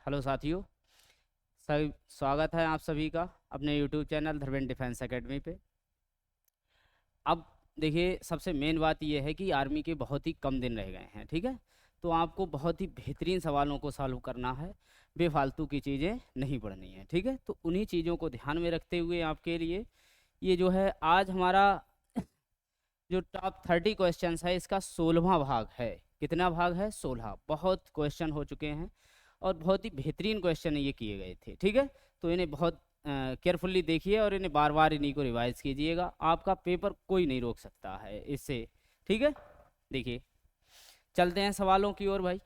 Hello साथियों, सभी स्वागत है आप सभी का अपने YouTube channel Dharmendra defence academy पे। अब देखिए, सबसे मेन बात यह है कि आर्मी के बहुत ही कम दिन रह गए हैं, ठीक है। तो आपको बहुत ही बेहतरीन सवालों को सॉल्व करना है, बेफालतू की चीज़ें नहीं पढ़नी है, ठीक है। तो उन्हीं चीज़ों को ध्यान में रखते हुए आपके लिए ये जो है आज हमारा जो टॉप 30 क्वेश्चंस है इसका 16वां भाग है। कितना भाग है? 16। बहुत क्वेश्चन हो चुके हैं और बहुत ही बेहतरीन क्वेश्चन ये किए गए थे, ठीक है। तो इन्हें बहुत केयरफुल्ली देखिए और इन्हें बार बार इन्हीं को रिवाइज कीजिएगा। आपका पेपर कोई नहीं रोक सकता है इससे, ठीक है। देखिए, चलते हैं सवालों की ओर भाई।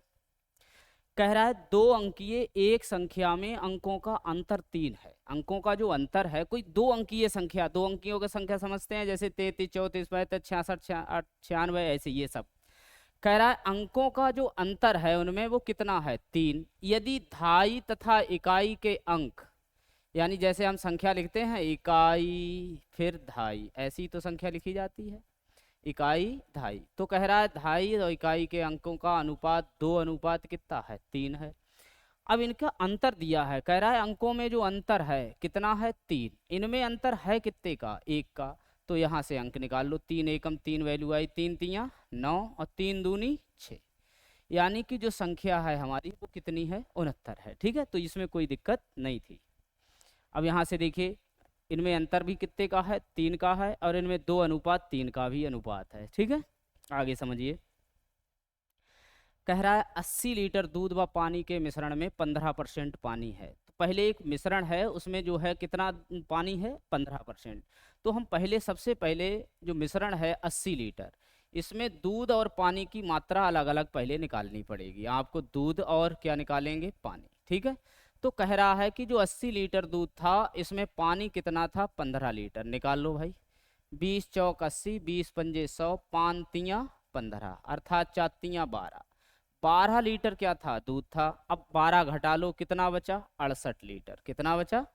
कह रहा है दो अंकीय एक संख्या में अंकों का अंतर 3 है। अंकों का जो अंतर है, कोई दो अंकीय संख्या, दो अंकियों का संख्या समझते हैं, जैसे 33, 34, 35, 66, 96, ऐसे ये सब। कह रहा है अंकों का जो अंतर है उनमें वो कितना है? 3। यदि धाई तथा इकाई के अंक, यानी जैसे हम संख्या लिखते हैं इकाई फिर धाई, ऐसी तो संख्या लिखी जाती है, इकाई धाई। तो कह रहा है धाई और इकाई के अंकों का अनुपात 2 अनुपात कितना है? 3 है। अब इनका अंतर दिया है, कह रहा है अंकों में जो अंतर है कितना है? 3। इनमें अंतर है कितने का? 1 का। तो यहाँ से अंक निकाल लो, 3 एकम 3 वैल्यू आई, 3 तियाँ 9 और 3 दूनी 6। यानी कि जो संख्या है हमारी वो कितनी है? 69 है, ठीक है। तो इसमें कोई दिक्कत नहीं थी। अब यहाँ से देखिए, इनमें अंतर भी कितने का है? 3 का है, और इनमें 2 अनुपात 3 का भी अनुपात है, ठीक है। आगे समझिए। कह रहा है 80 लीटर दूध व पानी के मिश्रण में 15% पानी है। तो पहले एक मिश्रण है, उसमें जो है कितना पानी है? 15%। तो हम पहले, सबसे पहले जो मिश्रण है 80 लीटर, इसमें दूध और पानी की मात्रा अलग अलग पहले निकालनी पड़ेगी आपको। दूध और क्या निकालेंगे? पानी, ठीक है। तो कह रहा है कि जो 80 लीटर दूध था इसमें पानी कितना था? 15 लीटर। निकाल लो भाई। 20 चौक 80, 20 पंजे 100, 5 तियाँ 15, अर्थात 4 तियाँ 12। 12 लीटर क्या था? दूध था। अब 12 घटा लो, कितना बचा? 68 लीटर। कितना बचा?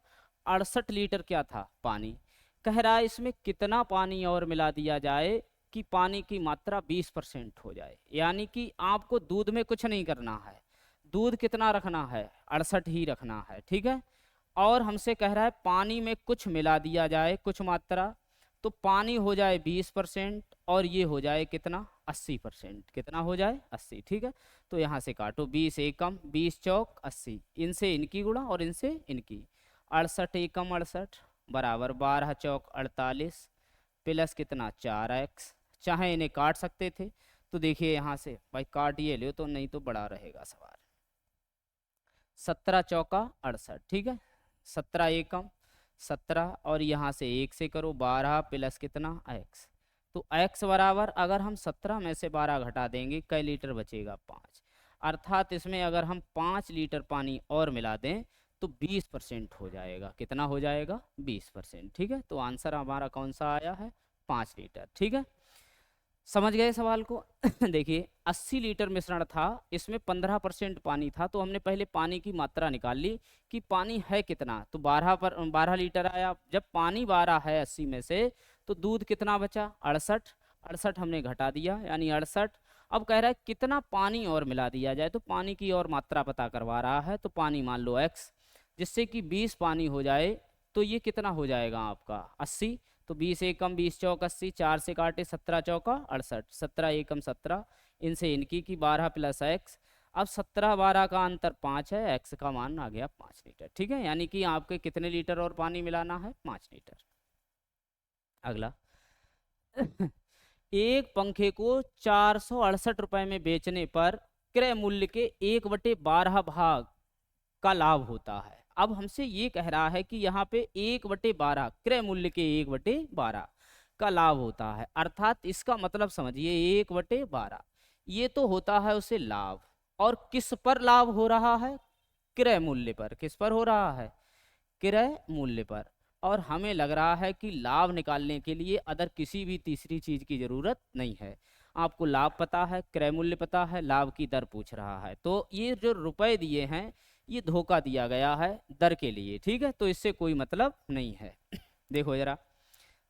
68 लीटर क्या था? पानी। कह रहा है इसमें कितना पानी और मिला दिया जाए कि पानी की मात्रा 20% हो जाए। यानी कि आपको दूध में कुछ नहीं करना है, दूध कितना रखना है? 68 ही रखना है, ठीक है। और हमसे कह रहा है पानी में कुछ मिला दिया जाए, कुछ मात्रा। तो पानी हो जाए 20% और ये हो जाए कितना? 80%। कितना हो जाए? 80, ठीक है। तो यहाँ से काटो, 20 एकम 20 चौक 80, इनसे इनकी गुणा और इनसे इनकी। 68 एकम 68 बराबर 12 चौक 48 प्लस कितना? 4x। चाहे इन्हें काट सकते थे, तो देखिए यहाँ से भाई काट ये लो, तो नहीं तो बड़ा रहेगा सवाल। 17 चौका 68, ठीक है। 17 एकम 17 और यहाँ से 1 से करो 12 प्लस कितना? x। तो x बराबर, अगर हम 17 में से 12 घटा देंगे, कई लीटर बचेगा? 5। अर्थात इसमें अगर हम 5 लीटर पानी और मिला दें तो 20% हो जाएगा। कितना हो जाएगा? 20%, ठीक है। तो आंसर हमारा कौन सा आया है? 5 लीटर, ठीक है। समझ गए सवाल को? देखिए, 80 लीटर मिश्रण था, इसमें 15% पानी था। तो हमने पहले पानी की मात्रा निकाल ली कि पानी है कितना। तो 12 लीटर आया। जब पानी 12 है 80 में से, तो दूध कितना बचा? 68। 68 हमने घटा दिया, यानी 68। अब कह रहा है कितना पानी और मिला दिया जाए, तो पानी की और मात्रा पता करवा रहा है। तो पानी मान लो x, जिससे कि 20 पानी हो जाए। तो ये कितना हो जाएगा आपका? 80। तो 20 एकम 20 चौक 80, 4 से काटे 17 चौका 68, 17 एकम 17, इनसे इनकी की 12 प्लस एक्स। अब 17 12 का अंतर 5 है, एक्स का मान आ गया 5 लीटर, ठीक है। यानी कि आपके कितने लीटर और पानी मिलाना है? 5 लीटर। अगला। एक पंखे को 468 रुपए में बेचने पर क्रय मूल्य के 1/12 भाग का लाभ होता है। अब हमसे ये कह रहा है कि यहाँ पे 1/12, क्रय मूल्य के 1/12 का लाभ होता है। अर्थात इसका मतलब समझिए, 1/12 ये तो होता है उसे लाभ। और किस पर लाभ हो रहा है? क्रय मूल्य पर। किस पर हो रहा है? क्रय मूल्य पर। और हमें लग रहा है कि लाभ निकालने के लिए अदर किसी भी तीसरी चीज की जरूरत नहीं है। आपको लाभ पता है, क्रय मूल्य पता है, लाभ की दर पूछ रहा है। तो ये जो रुपए दिए हैं, ये धोखा दिया गया है दर के लिए, ठीक है। तो इससे कोई मतलब नहीं है। देखो जरा,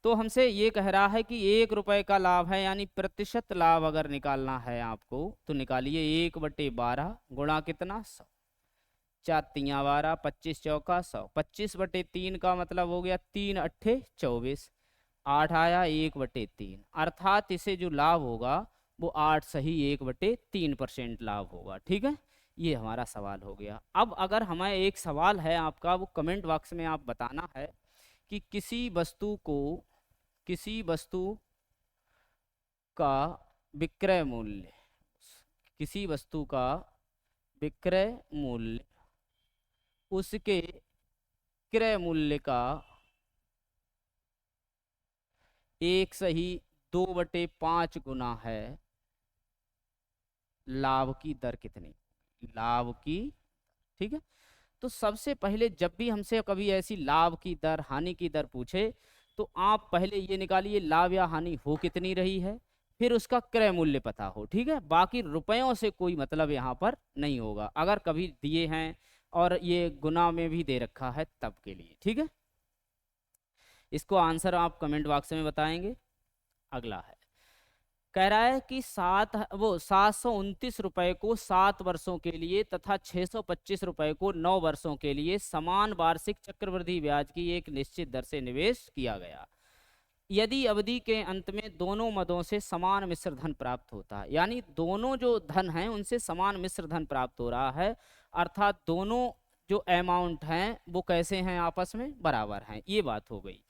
तो हमसे ये कह रहा है कि 1 रुपए का लाभ है, यानी प्रतिशत लाभ अगर निकालना है आपको, तो निकालिए 1/12 गुणा कितना? 100। 4 तिया 12, 25 चौका 100, 25/3 का मतलब हो गया 3 अट्ठे 24, 8 आया 1/3, अर्थात इसे जो लाभ होगा वो 8 सही 1/3% लाभ होगा। ठीक है, ये हमारा सवाल हो गया। अब अगर हमें एक सवाल है आपका, वो कमेंट बॉक्स में आप बताना है कि किसी वस्तु का विक्रय मूल्य, किसी वस्तु का विक्रय मूल्य उसके क्रय मूल्य का 1 सही 2/5 गुना है, लाभ की दर कितनी, लाभ की। ठीक है, तो सबसे पहले जब भी हमसे कभी ऐसी लाभ की दर हानि की दर पूछे तो आप पहले ये निकालिए लाभ या हानि हो कितनी रही है, फिर उसका क्रय मूल्य पता हो। ठीक है, बाकी रुपयों से कोई मतलब यहाँ पर नहीं होगा, अगर कभी दिए हैं और ये गुना में भी दे रखा है तब के लिए। ठीक है, इसको आंसर आप कमेंट बॉक्स में बताएंगे। अगला है, कह रहा है कि 729 रुपए को 7 वर्षों के लिए तथा 625 रुपए को 9 वर्षों के लिए समान वार्षिक चक्रवृद्धि ब्याज की एक निश्चित दर से निवेश किया गया। यदि अवधि के अंत में दोनों मदों से समान मिश्र धन प्राप्त होता है, यानी दोनों जो धन हैं उनसे समान मिश्र धन प्राप्त हो रहा है, अर्थात दोनों जो अमाउंट हैं वो कैसे हैं, आपस में बराबर हैं, ये बात हो गई।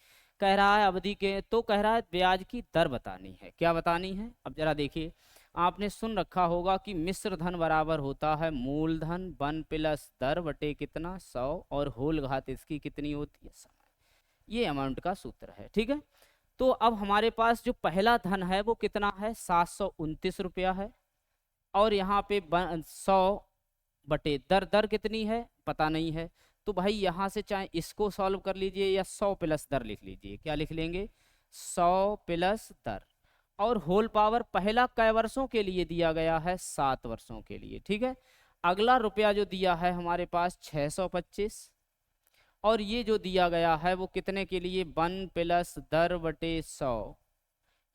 कह रहा है अवधि के, तो कह रहा है ब्याज की दर बतानी है। क्या बतानी है, अब जरा देखिए, आपने सुन रखा होगा कि मिश्र धन बराबर होता है मूलधन 1 प्लस दर बटे कितना 100, और होल घात इसकी कितनी होती है, समय। ये अमाउंट का सूत्र है। ठीक है, तो अब हमारे पास जो पहला धन है वो कितना है, 729 रुपया है, और यहाँ पे 100 बटे दर, दर कितनी है पता नहीं है, तो भाई यहाँ से चाहे इसको सॉल्व कर लीजिए या 100 प्लस दर लिख लीजिए। क्या लिख लेंगे, 100 प्लस दर, और होल पावर पहला कै वर्षों के लिए दिया गया है, 7 वर्षों के लिए। ठीक है, अगला रुपया जो दिया है हमारे पास 625, और ये जो दिया गया है वो कितने के लिए, 1 प्लस दर बटे 100,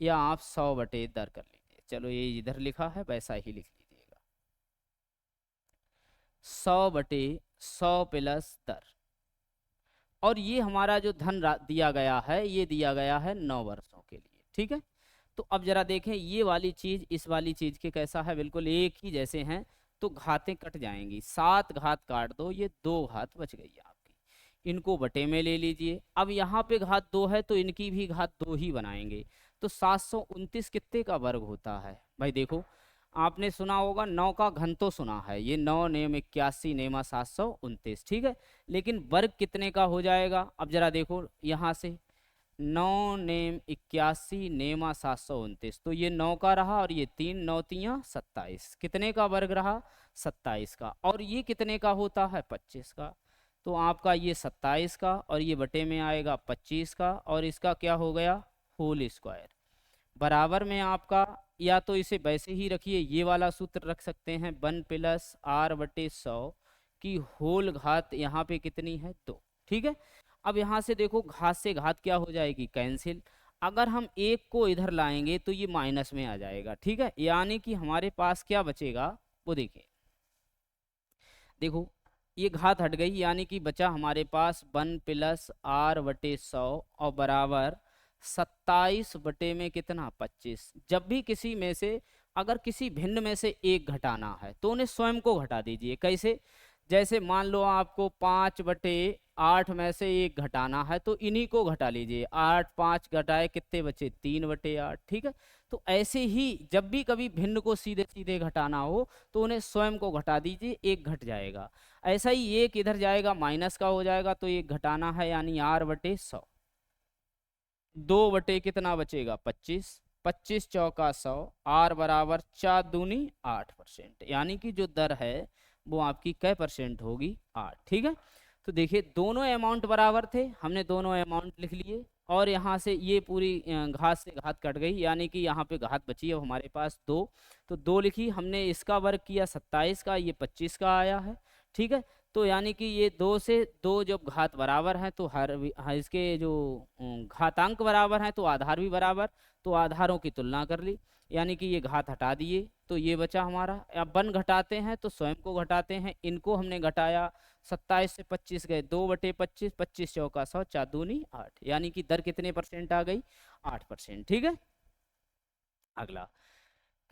या आप 100 बटे दर कर लीजिए। चलो ये इधर लिखा है वैसा ही लिख लीजिएगा, 100 बटे 100 प्लस दर, और ये हमारा जो धन दिया गया है ये दिया गया है 9 वर्षों के लिए। ठीक है, तो अब जरा देखें ये वाली चीज इस वाली चीज के कैसा है, बिल्कुल एक ही जैसे हैं, तो घातें कट जाएंगी, 7 घात काट दो, ये 2 घात बच गई आपकी, इनको बटे में ले लीजिए। अब यहाँ पे घात 2 है तो इनकी भी घात 2 ही बनाएंगे, तो 729 कितने का वर्ग होता है, भाई देखो आपने सुना होगा 9 का घन तो सुना है, ये 9 नेम 81 नेमा 729। ठीक है, लेकिन वर्ग कितने का हो जाएगा, अब जरा देखो यहाँ से 9 नेम 81 नेमा 729, तो ये 9 का रहा, और ये 3 9 तिया 27, कितने का वर्ग रहा, 27 का, और ये कितने का होता है 25 का, तो आपका ये 27 का, और ये बटे में आएगा 25 का, और इसका क्या हो गया होल स्क्वायर, बराबर में आपका, या तो इसे वैसे ही रखिए, ये वाला सूत्र रख सकते हैं 1 प्लस आर बटे 100 की होल घात यहाँ पे कितनी है 2। ठीक है, अब यहाँ से देखो घात से घात क्या हो जाएगी, कैंसिल, अगर हम एक को इधर लाएंगे तो ये माइनस में आ जाएगा। ठीक है, यानी कि हमारे पास क्या बचेगा, वो देखिए, देखो ये घात हट गई, यानी कि बचा हमारे पास 1 प्लस आर बटे 100 और बराबर 27 बटे में कितना 25। जब भी किसी में से अगर किसी भिन्न में से एक घटाना है तो उन्हें स्वयं को घटा दीजिए। कैसे, जैसे मान लो आपको 5/8 में से एक घटाना है तो इन्हीं को घटा लीजिए, 8 5 घटाए कितने बचे 3/8। ठीक है, तो ऐसे ही जब भी कभी भिन्न को सीधे सीधे घटाना हो तो उन्हें स्वयं को घटा दीजिए, एक घट जाएगा। ऐसा ही एक इधर जाएगा माइनस का हो जाएगा, तो एक घटाना है यानी r/100, 2 बटे कितना बचेगा 25, 25 चौका 100, r बराबर 4 दूनी 8%, यानी कि जो दर है वो आपकी कै परसेंट होगी 8। ठीक है, तो देखिए दोनों अमाउंट बराबर थे, हमने दोनों अमाउंट लिख लिए, और यहाँ से ये पूरी घात से घात कट गई, यानी कि यहाँ पे घात बची है हमारे पास 2, तो 2 लिखी हमने, इसका वर्ग किया 27 का, ये 25 का आया है। ठीक है, तो यानी कि ये 2 से 2 जब घात बराबर हैं तो इसके जो घातांक बराबर हैं तो आधार भी बराबर, तो आधारों की तुलना कर ली, यानी कि ये घात हटा दिए तो ये बचा हमारा। अब वन घटाते हैं तो स्वयं को घटाते हैं, इनको हमने घटाया, 27 से 25 गए 2/25, 25 चौका 100, 4 दूनी 8, यानी कि दर कितने परसेंट आ गई, 8%। ठीक है। अगला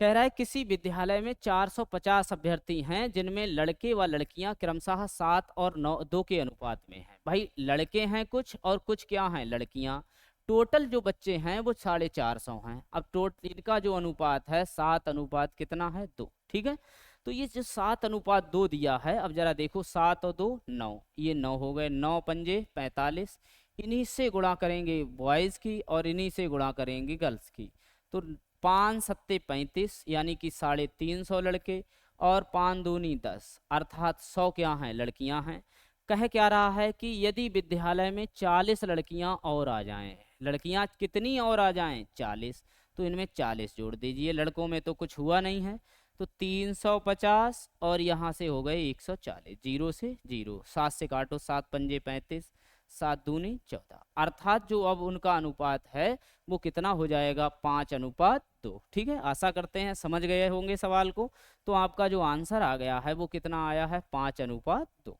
कह रहा है किसी विद्यालय में 450 अभ्यर्थी हैं जिनमें लड़के व लड़कियां क्रमशः 7 और 2 के अनुपात में हैं। भाई लड़के हैं कुछ और कुछ क्या हैं, लड़कियां। टोटल जो बच्चे हैं वो 450 हैं। अब टोटल इनका जो अनुपात है 7 अनुपात कितना है, 2। ठीक है। तो ये जो 7 अनुपात 2 दिया है, अब जरा देखो 7 और 2 9, ये 9 हो गए, 9 पंजे 45, इन्हीं से गुणा करेंगे बॉयज़ की और इन्हीं से गुणा करेंगे गर्ल्स की, तो 5 सत्ते 35, यानी कि 350 लड़के और 5 दूनी 10, अर्थात 100 क्या हैं, लड़कियां हैं। कह क्या रहा है कि यदि विद्यालय में 40 लड़कियां और आ जाएं, लड़कियां कितनी और आ जाएं, 40, तो इनमें 40 जोड़ दीजिए, लड़कों में तो कुछ हुआ नहीं है, तो 350 और यहाँ से हो गए 140, 0 से 0, 7 से काटो, 7 पंजे 35, 7 दूनी 14, अर्थात जो अब उनका अनुपात है वो कितना हो जाएगा, 5:2। ठीक है। आशा करते हैं समझ गए होंगे सवाल को। तो आपका जो आंसर आ गया है वो कितना आया है, 5:2।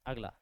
अगला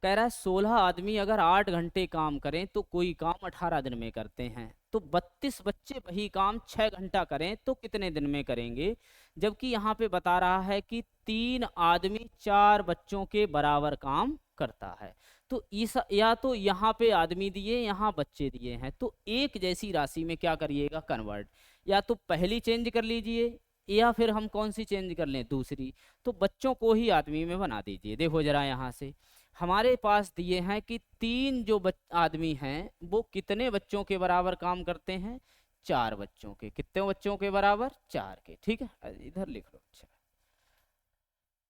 कह रहा है 16 आदमी अगर 8 घंटे काम करें तो कोई काम 18 दिन में करते हैं, तो 32 बच्चे वही काम 6 घंटा करें तो कितने दिन में करेंगे। जबकि यहाँ पे बता रहा है कि 3 आदमी 4 बच्चों के बराबर काम करता है, तो इस या तो यहाँ पे आदमी दिए यहाँ बच्चे दिए हैं, तो एक जैसी राशि में क्या करिएगा, कन्वर्ट, या तो पहली चेंज कर लीजिए या फिर हम कौन सी चेंज कर लें, दूसरी। तो बच्चों को ही आदमी में बना दीजिए। देखो जरा यहाँ से हमारे पास दिए हैं कि 3 जो आदमी हैं वो कितने बच्चों के बराबर काम करते हैं, 4 बच्चों के, कितने बच्चों के बराबर, 4 के। ठीक है, इधर लिख लो।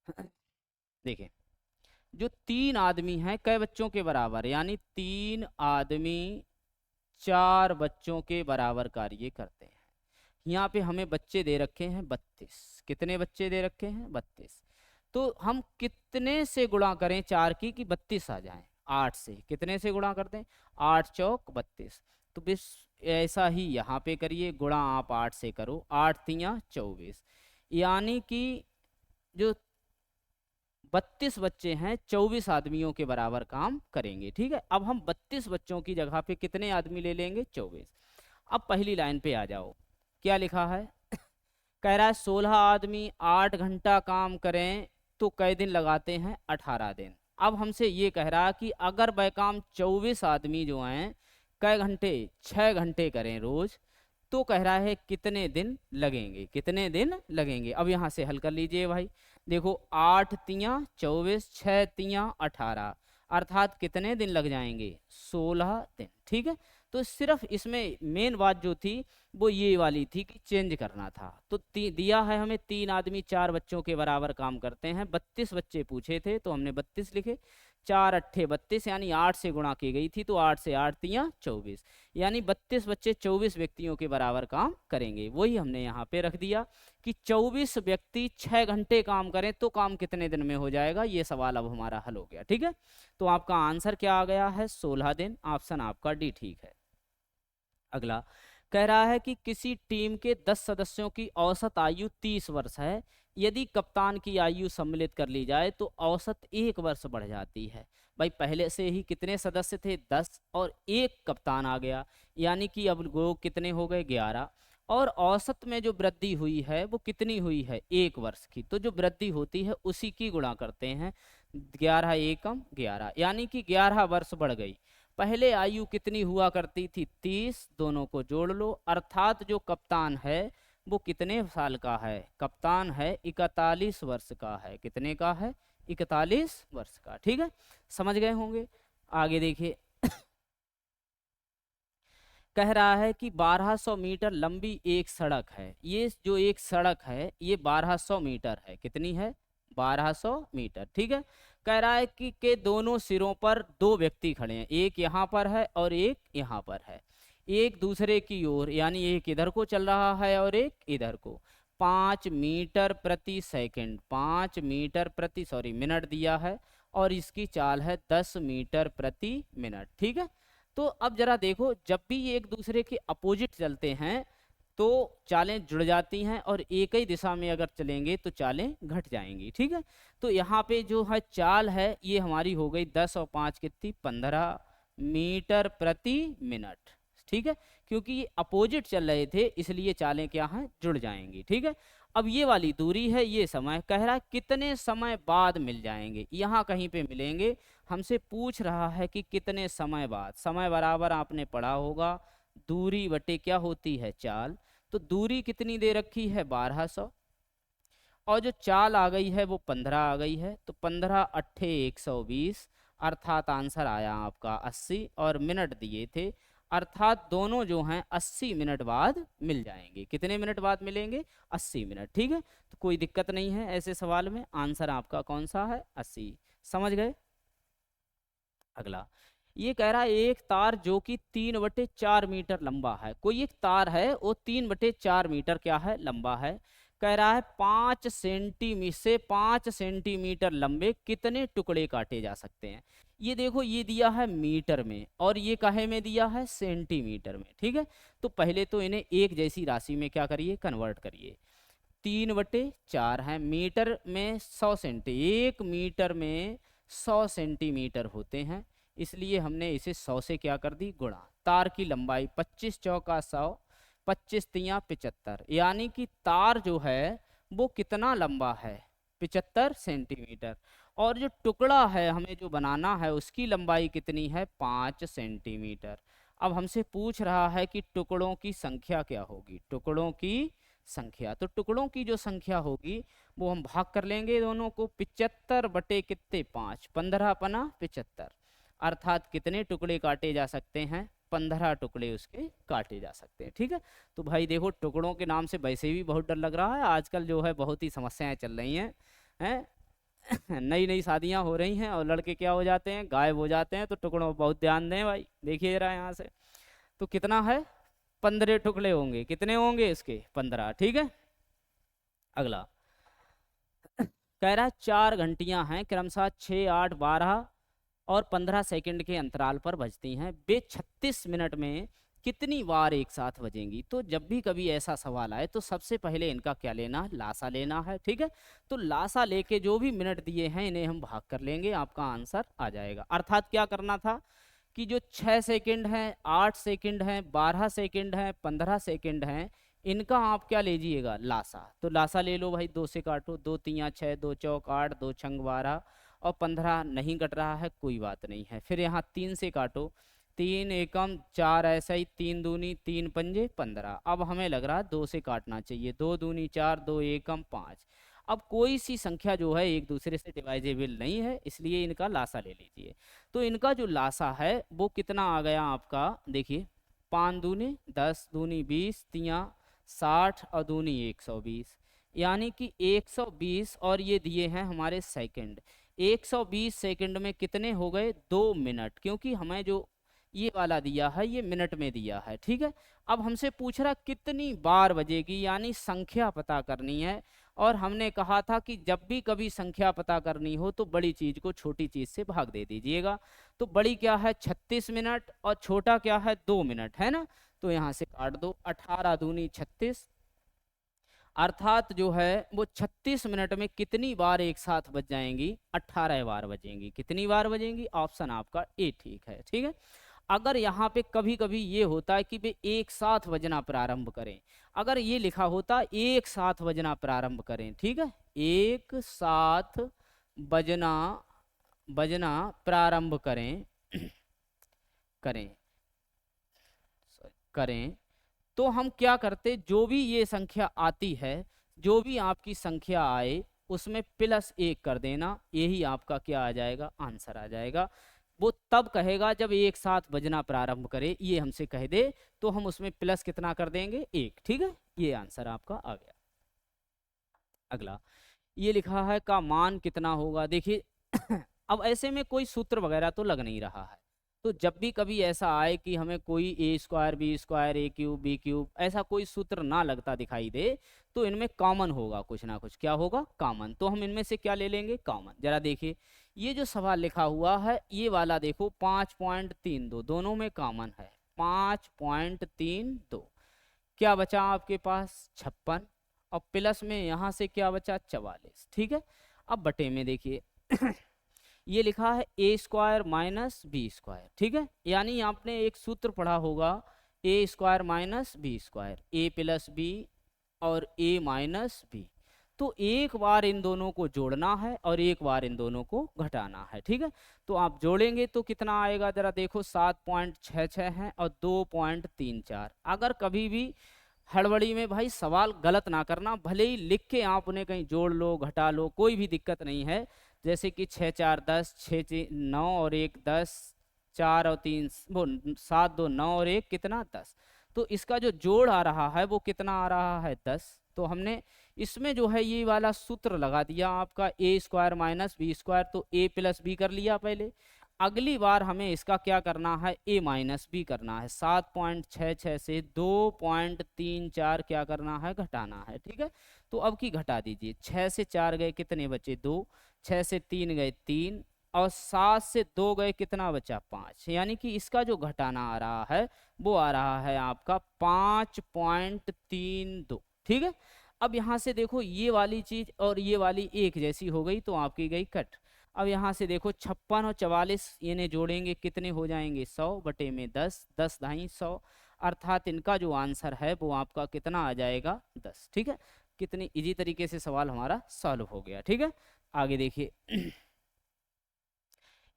अच्छा देखिए जो 3 आदमी हैं कई बच्चों के बराबर, यानी 3 आदमी 4 बच्चों के बराबर कार्य करते हैं। यहाँ पे हमें बच्चे दे रखे हैं 32, कितने बच्चे दे रखे हैं, 32, तो हम कितने से गुणा करें 4 की कि 32 आ जाए, 8 से, कितने से गुणा करते हैं, 8 चौक 32, तो बस ऐसा ही यहाँ पे करिए, गुणा आप 8 से करो, 8 तियाँ 24, यानी कि जो 32 बच्चे हैं 24 आदमियों के बराबर काम करेंगे। ठीक है। अब हम 32 बच्चों की जगह पे कितने आदमी ले लेंगे, 24। अब पहली लाइन पे आ जाओ, क्या लिखा है कह रहा है 16 आदमी 8 घंटा काम करें तो कई दिन लगाते हैं, 18 दिन। अब हमसे ये कह रहा है कि अगर वह काम 24 आदमी जो हैं कई घंटे, 6 घंटे करें रोज, तो कह रहा है कितने दिन लगेंगे, कितने दिन लगेंगे। अब यहाँ से हल कर लीजिए भाई, देखो 8 तियाँ 24, 6 तियाँ 18, अर्थात कितने दिन लग जाएंगे, 16 दिन। ठीक है। तो सिर्फ इसमें मेन बात जो थी वो ये वाली थी कि चेंज करना था। तो दिया है हमें 3 आदमी 4 बच्चों के बराबर काम करते हैं, 32 बच्चे पूछे थे तो हमने 32 लिखे, 4 अट्ठे 32, यानी 8 से गुणा की गई थी, तो 8 से 8 तियाँ 24, यानी 32 बच्चे 24 व्यक्तियों के बराबर काम करेंगे। वही हमने यहाँ पे रख दिया कि 24 व्यक्ति 6 घंटे काम करें तो काम कितने दिन में हो जाएगा, ये सवाल अब हमारा हल हो गया। ठीक है। तो आपका आंसर क्या आ गया है, 16 दिन। ऑप्शन आपका डी ठीक है। अगला कह रहा है कि किसी टीम के 10 सदस्यों की औसत आयु 30 वर्ष है, यदि कप्तान की आयु सम्मिलित कर ली जाए तो औसत 1 वर्ष बढ़ जाती है। भाई पहले से ही कितने सदस्य थे, 10, और एक कप्तान आ गया, यानी कि अब लोग कितने हो गए, 11, और औसत में जो वृद्धि हुई है वो कितनी हुई है, 1 वर्ष की। तो जो वृद्धि होती है उसी की गुणा करते हैं, 11 एकम 11, यानी कि 11 वर्ष बढ़ गई। पहले आयु कितनी हुआ करती थी, 30, दोनों को जोड़ लो, अर्थात जो कप्तान है वो कितने साल का है, कप्तान है 41 वर्ष का है, कितने का है, 41 वर्ष का। ठीक है, समझ गए होंगे। आगे देखिए कह रहा है कि 1200 मीटर लंबी एक सड़क है, ये जो एक सड़क है ये 1200 मीटर है, कितनी है, 1200 मीटर। ठीक है। कह रहा है कि के दोनों सिरों पर 2 व्यक्ति खड़े हैं, एक यहाँ पर है और एक यहाँ पर है, एक दूसरे की ओर, यानी एक इधर को चल रहा है और एक इधर को। मिनट दिया है, और इसकी चाल है 10 मीटर प्रति मिनट। ठीक है, तो अब जरा देखो, जब भी ये एक दूसरे के अपोजिट चलते हैं तो चालें जुड़ जाती हैं, और एक ही दिशा में अगर चलेंगे तो चालें घट जाएंगी। ठीक है, तो यहाँ पे जो है चाल है ये हमारी हो गई 10 और 5 कितनी 15 मीटर प्रति मिनट। ठीक है, क्योंकि ये अपोजिट चल रहे थे इसलिए चालें क्या हैं, जुड़ जाएंगी। ठीक है, अब ये वाली दूरी है, ये समय कह रहा है कितने समय बाद मिल जाएंगे, यहाँ कहीं पे मिलेंगे। हमसे पूछ रहा है कि कितने समय बाद। समय बराबर आपने पढ़ा होगा दूरी बटे क्या होती है, चाल। तो दूरी कितनी दे रखी है 1200, और जो चाल आ गई है वो 15 आ गई है, तो 15 अट्ठे 120, अर्थात आंसर आया आपका 80, और मिनट दिए थे, अर्थात दोनों जो हैं 80 मिनट बाद मिल जाएंगे। कितने मिनट बाद मिलेंगे, 80 मिनट। ठीक है, तो कोई दिक्कत नहीं है ऐसे सवाल में, आंसर आपका कौन सा है, 80। समझ गए। अगला ये कह रहा है एक तार जो कि 3/4 मीटर लंबा है। कोई एक तार है वो 3/4 मीटर क्या है, लंबा है। कह रहा है 5 सेंटीमीटर से 5 सेंटीमीटर लंबे कितने टुकड़े काटे जा सकते हैं। ये देखो, ये दिया है मीटर में और ये काहे में दिया है, सेंटीमीटर में। ठीक है, तो पहले तो इन्हें एक जैसी राशि में क्या करिए, कन्वर्ट करिए। 3/4 है, मीटर में 100 सेंटी, 1 मीटर में 100 सेंटीमीटर होते हैं, इसलिए हमने इसे 100 से क्या कर दी, गुणा। तार की लंबाई 25 चौका 100, 25 तियां 75, यानी कि तार जो है वो कितना लंबा है, 75 सेंटीमीटर। और जो टुकड़ा है हमें जो बनाना है उसकी लंबाई कितनी है, 5 सेंटीमीटर। अब हमसे पूछ रहा है कि टुकड़ों की संख्या क्या होगी, टुकड़ों की संख्या। तो टुकड़ों की जो संख्या होगी वो हम भाग कर लेंगे दोनों को, 75 बटे कितने 5, 15 पना 75, अर्थात कितने टुकड़े काटे जा सकते हैं, 15 टुकड़े उसके काटे जा सकते हैं। ठीक है, तो भाई देखो टुकड़ों के नाम से वैसे भी बहुत डर लग रहा है, आजकल जो है बहुत ही समस्याएं चल रही हैं नई नई शादियां हो रही हैं और लड़के क्या हो जाते हैं, गायब हो जाते हैं। तो टुकड़ों पर बहुत ध्यान दें भाई। देखिए जरा यहाँ से, तो कितना है, 15 टुकड़े होंगे। कितने होंगे इसके, 15। ठीक है, अगला कह रहा है 4 घंटियां हैं क्रमशः 6, 8, 12 और 15 सेकंड के अंतराल पर बजती हैं। वे 36 मिनट में कितनी बार एक साथ बजेंगी। तो जब भी कभी ऐसा सवाल आए तो सबसे पहले इनका क्या लेना है, लासा लेना है। ठीक है, तो लासा लेके जो भी मिनट दिए हैं इन्हें हम भाग कर लेंगे, आपका आंसर आ जाएगा। अर्थात क्या करना था कि जो 6 सेकंड हैं, 8 सेकंड हैं, 12 सेकंड हैं, 15 सेकंड हैं, इनका आप क्या लीजिएगा, लासा। तो लासा ले लो भाई, 2 से काटो, 2 तियां 6, 2 चौक 8, 2 छंग 12, और 15 नहीं कट रहा है, कोई बात नहीं है। फिर यहाँ 3 से काटो, 3 एकम 4, ऐसा ही 3 दूनी 3 पंजे 15। अब हमें लग रहा है 2 से काटना चाहिए, 2 दूनी 4, 2 एकम 5। अब कोई सी संख्या जो है एक दूसरे से डिवाइजेबल नहीं है, इसलिए इनका लासा ले लीजिए। तो इनका जो लासा है वो कितना आ गया आपका, देखिए 5 दूनी 10, दूनी 20, तियां 60 और दूनी 120, यानी कि 120। और ये दिए हैं हमारे सेकंड, 120 सेकंड में कितने हो गए, 2 मिनट, क्योंकि हमें जो ये वाला दिया है ये मिनट में दिया है। ठीक है, अब हमसे पूछ रहा कितनी बार बजेगी, यानी संख्या पता करनी है। और हमने कहा था कि जब भी कभी संख्या पता करनी हो तो बड़ी चीज को छोटी चीज से भाग दे दीजिएगा। तो बड़ी क्या है 36 मिनट और छोटा क्या है 2 मिनट, है ना। तो यहाँ से काट दो, 18 दूनी 36, अर्थात जो है वो 36 मिनट में कितनी बार एक साथ बज जाएंगी, 18 बार बजेंगी। कितनी बार बजेंगी, ऑप्शन आपका ए ठीक है। ठीक है, अगर यहाँ पे कभी कभी ये होता है कि वे एक साथ बजना प्रारंभ करें, अगर ये लिखा होता एक साथ बजना प्रारंभ करें, ठीक है, एक साथ बजना बजना प्रारंभ करें करें करें तो हम क्या करते, जो भी ये संख्या आती है, जो भी आपकी संख्या आए उसमें +1 कर देना, यही आपका क्या आ जाएगा, आंसर आ जाएगा। वो तब कहेगा जब एक साथ बजना प्रारंभ करे, ये हमसे कह दे तो हम उसमें प्लस कितना कर देंगे, 1। ठीक है, ये आंसर आपका आ गया। अगला ये लिखा है का मान कितना होगा। देखिए अब ऐसे में कोई सूत्र वगैरह तो लग नहीं रहा है, तो जब भी कभी ऐसा आए कि हमें कोई a² b² a³ b³ ऐसा कोई सूत्र ना लगता दिखाई दे, तो इनमें कॉमन होगा कुछ ना कुछ, क्या होगा, कॉमन। तो हम इनमें से क्या ले लेंगे, कॉमन। जरा देखिए ये जो सवाल लिखा हुआ है ये वाला देखो 5.32 दोनों में कॉमन है, 5.32। क्या बचा आपके पास, 56, और प्लस में यहाँ से क्या बचा, 44। ठीक है, अब बटे में देखिए ये लिखा है ए स्क्वायर माइनस बी स्क्वायर। ठीक है, यानी आपने एक सूत्र पढ़ा होगा, ए स्क्वायर माइनस बी स्क्वायर, ए प्लस बी और ए माइनस बी। तो एक बार इन दोनों को जोड़ना है और एक बार इन दोनों को घटाना है। ठीक है, तो आप जोड़ेंगे तो कितना आएगा, जरा देखो 7.66 है और 2.34। अगर कभी भी हड़बड़ी में भाई सवाल गलत ना करना, भले ही लिख के आप उन्हें कहीं जोड़ लो घटा लो, कोई भी दिक्कत नहीं है। जैसे कि 6 4 10, 6 9 और 1 10, 4 और 3 वो 7 2 9 और 1 कितना, 10। तो इसका जो जोड़ आ रहा है वो कितना आ रहा है, 10। तो हमने इसमें जो है ये वाला सूत्र लगा दिया आपका, ए स्क्वायर माइनस बी स्क्वायर, तो ए प्लस बी कर लिया पहले। अगली बार हमें इसका क्या करना है, ए माइनस बी करना है। 7.66 से 2.34 क्या करना है, घटाना है। ठीक है, तो अब की घटा दीजिए, 6 से 4 गए कितने बचे, 2, 6 से 3 गए 3, और 7 से 2 गए कितना बचा, 5। यानी कि इसका जो घटाना आ रहा है वो आ रहा है आपका 5.32। ठीक है, अब यहाँ से देखो ये वाली चीज और ये वाली एक जैसी हो गई तो आपकी गई कट। अब यहाँ से देखो 56 और 44 इन्हें जोड़ेंगे कितने हो जाएंगे, 100 बटे में 10, 10 ढाई 100, अर्थात इनका जो आंसर है वो आपका कितना आ जाएगा, 10। ठीक है, कितनी इजी तरीके से सवाल हमारा सॉल्व हो गया। ठीक है, आगे देखिए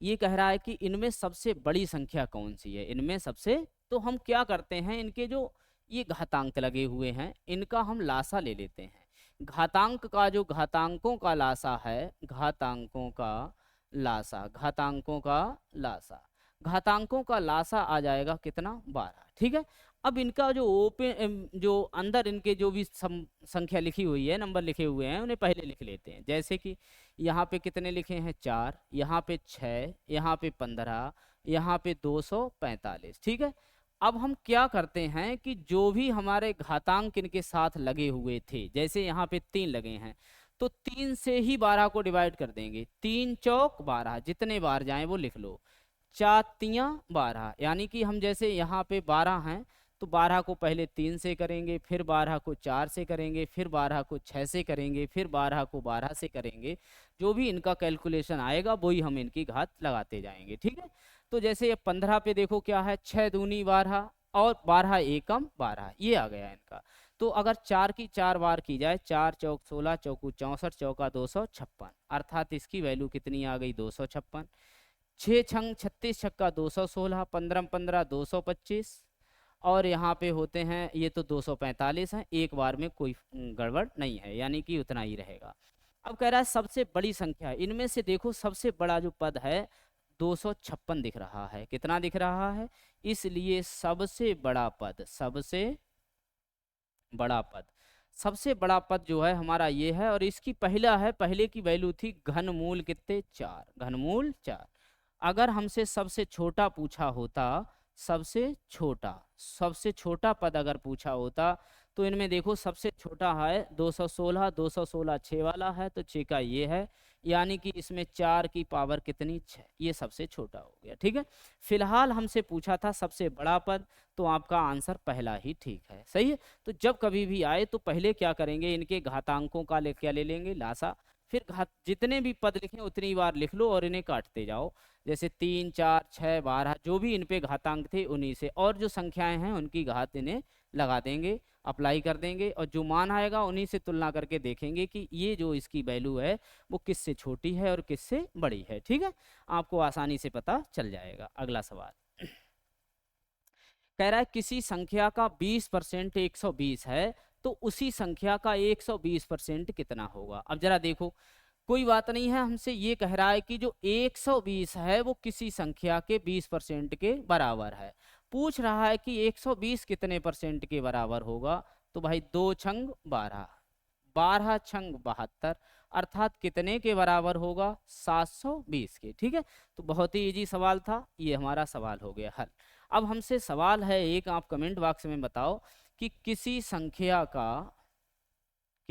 ये कह रहा है कि इनमें सबसे बड़ी संख्या कौन सी है, इनमें सबसे। तो हम क्या करते हैं, इनके जो ये घातांक लगे हुए हैं इनका हम लासा ले लेते हैं। घातांक का जो घातांकों का लासा है, घातांकों का लासा, घातांकों का लासा, घातांकों का लासा आ जाएगा कितना, 12। ठीक है, अब इनका जो ओपन जो अंदर इनके जो भी संख्या लिखी हुई है, नंबर लिखे हुए हैं, उन्हें पहले लिख लेते हैं। जैसे कि यहाँ पे कितने लिखे हैं, 4, यहाँ पे 6, यहाँ पे 15, यहाँ पे 245। ठीक है, अब हम क्या करते हैं कि जो भी हमारे घातांक इनके साथ लगे हुए थे, जैसे यहाँ पे 3 लगे हैं तो 3 से ही 12 को डिवाइड कर देंगे, 3 चौक 12, जितने बार जाएं वो लिख लो, 4 तियां 12। यानी कि हम जैसे यहाँ पे 12 हैं तो 12 को पहले 3 से करेंगे, फिर 12 को 4 से करेंगे, फिर 12 को 6 से करेंगे, फिर 12 को 12 से करेंगे। जो भी इनका कैलकुलेशन आएगा वही हम इनकी घात लगाते जाएंगे। ठीक है, तो जैसे ये 15 पे देखो क्या है, 6 दूनी 12 और 12 एकम 12, ये आ गया इनका। तो अगर 4 की 4 बार की जाए, 4 चौक 16, चौकू 64, चौका 256, अर्थात इसकी वैल्यू कितनी आ गई, 256। 6 छंग 36, छक्का 216, 15 15 225, और यहाँ पे होते हैं ये तो 245 हैं, एक बार में कोई गड़बड़ नहीं है, यानी कि उतना ही रहेगा। अब कह रहा है सबसे बड़ी संख्या, इनमें से देखो सबसे बड़ा जो पद है 256 दिख रहा है, कितना दिख रहा है, इसलिए सबसे बड़ा पद, सबसे बड़ा पद, सबसे बड़ा पद जो है हमारा ये है। और इसकी पहला है, पहले की वैल्यू थी घनमूल कितने, 4, घनमूल 4। अगर हमसे सबसे छोटा पूछा होता, सबसे छोटा पद अगर पूछा होता तो इनमें देखो सबसे छोटा है 216, 216 6 वाला है तो 6 का ये है, यानी कि इसमें 4 की पावर कितनी, 6, ये सबसे छोटा हो गया। ठीक है, फिलहाल हमसे पूछा था सबसे बड़ा पद, तो आपका आंसर पहला ही ठीक है, सही है। तो जब कभी भी आए तो पहले क्या करेंगे, इनके घातांकों का क्या ले लेंगे, लासा, फिर जितने भी पद लिखें उतनी बार लिख लो और इन्हें काटते जाओ, जैसे 3 4 6 12 जो भी इन पे घातांक थे उन्हीं से, और जो संख्याएं हैं उनकी घात इन्हें लगा देंगे, अप्लाई कर देंगे, और जो मान आएगा उन्हीं से तुलना करके देखेंगे कि ये जो इसकी वैल्यू है वो किससे छोटी है और किससे बड़ी है। ठीक है, आपको आसानी से पता चल जाएगा। अगला सवाल कह रहा है किसी संख्या का 20% 120 है तो उसी संख्या का 120% कितना होगा। अब जरा देखो, कोई बात नहीं है, हमसे ये कह रहा है कि जो 120 है वो किसी संख्या के 20% के बराबर है। पूछ रहा है कि 120 कितने परसेंट के बराबर होगा, तो भाई 2 छंग 12, 12 छंग 72, अर्थात कितने के बराबर होगा, 720 के। ठीक है, तो बहुत ही इजी सवाल था, ये हमारा सवाल हो गया हल। अब हमसे सवाल है एक, आप कमेंट बॉक्स में बताओ कि किसी संख्या का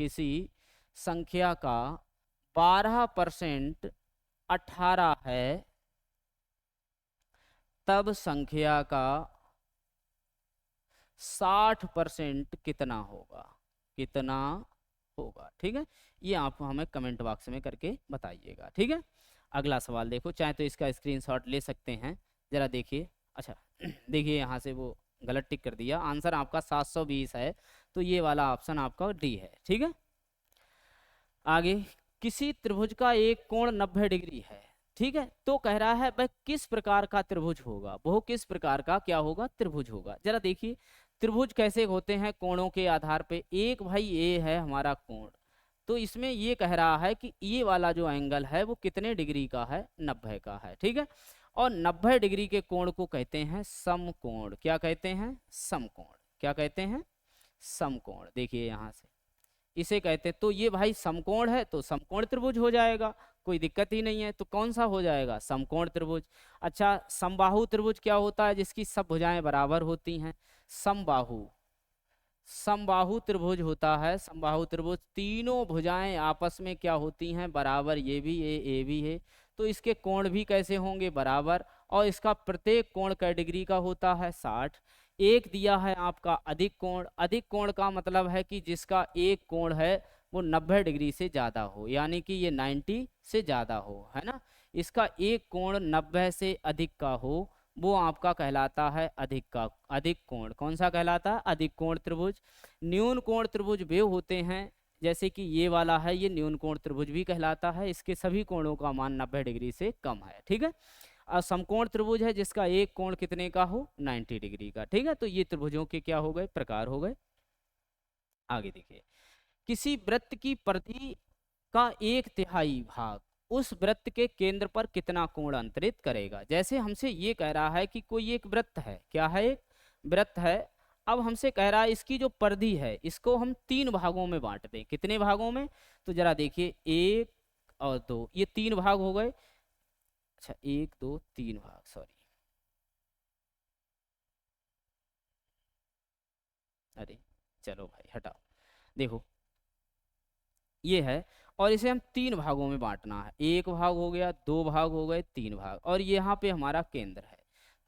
किसी संख्या का 12% 18 है, तब संख्या का 60% कितना होगा, कितना होगा। ठीक है, ये आप हमें कमेंट बॉक्स में करके बताइएगा। ठीक है, अगला सवाल देखो, चाहे तो इसका स्क्रीनशॉट ले सकते हैं, जरा देखिए। अच्छा देखिए यहाँ से वो गलत टिक कर दिया, आंसर आपका 720 है, तो ये वाला ऑप्शन आपका डी है। ठीक है, आगे, किसी त्रिभुज का एक कोण 90 डिग्री है। ठीक है, तो कह रहा है वह किस प्रकार का त्रिभुज होगा, वो किस प्रकार का क्या होगा, त्रिभुज होगा। जरा देखिए त्रिभुज कैसे होते हैं, कोणों के आधार पे। एक भाई ये है हमारा कोण, तो इसमें ये कह रहा है कि ये वाला जो एंगल है वो कितने डिग्री का है, 90 का है। ठीक है, और 90 डिग्री के कोण को कहते हैं समकोण। क्या कहते हैं, समकोण। क्या कहते हैं, समकोण। देखिए यहाँ से इसे कहते हैं, तो ये भाई समकोण है तो समकोण त्रिभुज हो जाएगा, कोई दिक्कत ही नहीं है। तो कौन सा हो जाएगा, समकोण त्रिभुज। अच्छा, समबाहु त्रिभुज क्या होता है, जिसकी सब भुजाएं बराबर होती हैं, समबाहु। समबाहु त्रिभुज होता है, समबाहु त्रिभुज तीनों भुजाएं आपस में क्या होती हैं, बराबर। ये भी है, ये भी है, तो इसके कोण भी कैसे होंगे, बराबर। और इसका प्रत्येक कोण कै डिग्री का होता है, 60। एक दिया है आपका अधिक कोण। अधिक कोण का मतलब है कि जिसका एक कोण है वो 90 डिग्री से ज़्यादा हो, यानी कि ये 90 से ज़्यादा हो, है ना। इसका एक कोण 90 से अधिक का हो, वो आपका कहलाता है अधिक का अधिक कोण। कौन सा कहलाता है, अधिक कोण त्रिभुज। न्यून कोण त्रिभुज वे होते हैं, जैसे कि ये वाला है, ये न्यून कोण त्रिभुज भी कहलाता है, इसके सभी कोणों का मान 90 डिग्री से कम है। ठीक है, और समकोण त्रिभुज है जिसका एक कोण कितने का हो, 90 डिग्री का। ठीक है, तो ये त्रिभुजों के क्या हो गए, प्रकार हो गए। आगे देखिए, किसी वृत्त की परिधि का 1/3 भाग उस वृत्त के केंद्र पर कितना कोण अंतरित करेगा। जैसे हमसे ये कह रहा है कि कोई एक वृत्त है, क्या है, एक वृत्त है। अब हमसे कह रहा है इसकी जो परिधि है इसको हम 3 भागों में बांट दें। कितने भागों में, तो जरा देखिए 1 और 2, ये 3 भाग हो गए। अच्छा 1 2 3 भाग, सॉरी, अरे चलो भाई हटाओ। देखो ये है, और इसे हम 3 भागों में बांटना है। 1 भाग हो गया, 2 भाग हो गए, 3 भाग, और यहाँ पे हमारा केंद्र है।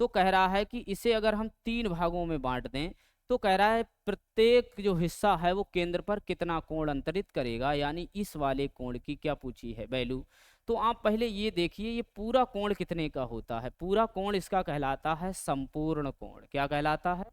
तो कह रहा है कि इसे अगर हम 3 भागों में बांट दें, तो कह रहा है प्रत्येक जो हिस्सा है वो केंद्र पर कितना कोण अंतरित करेगा, यानी इस वाले कोण की क्या पूछी है, वैल्यू। तो आप पहले ये देखिए ये पूरा कोण कितने का होता है। पूरा कोण इसका कहलाता है संपूर्ण कोण। क्या कहलाता है,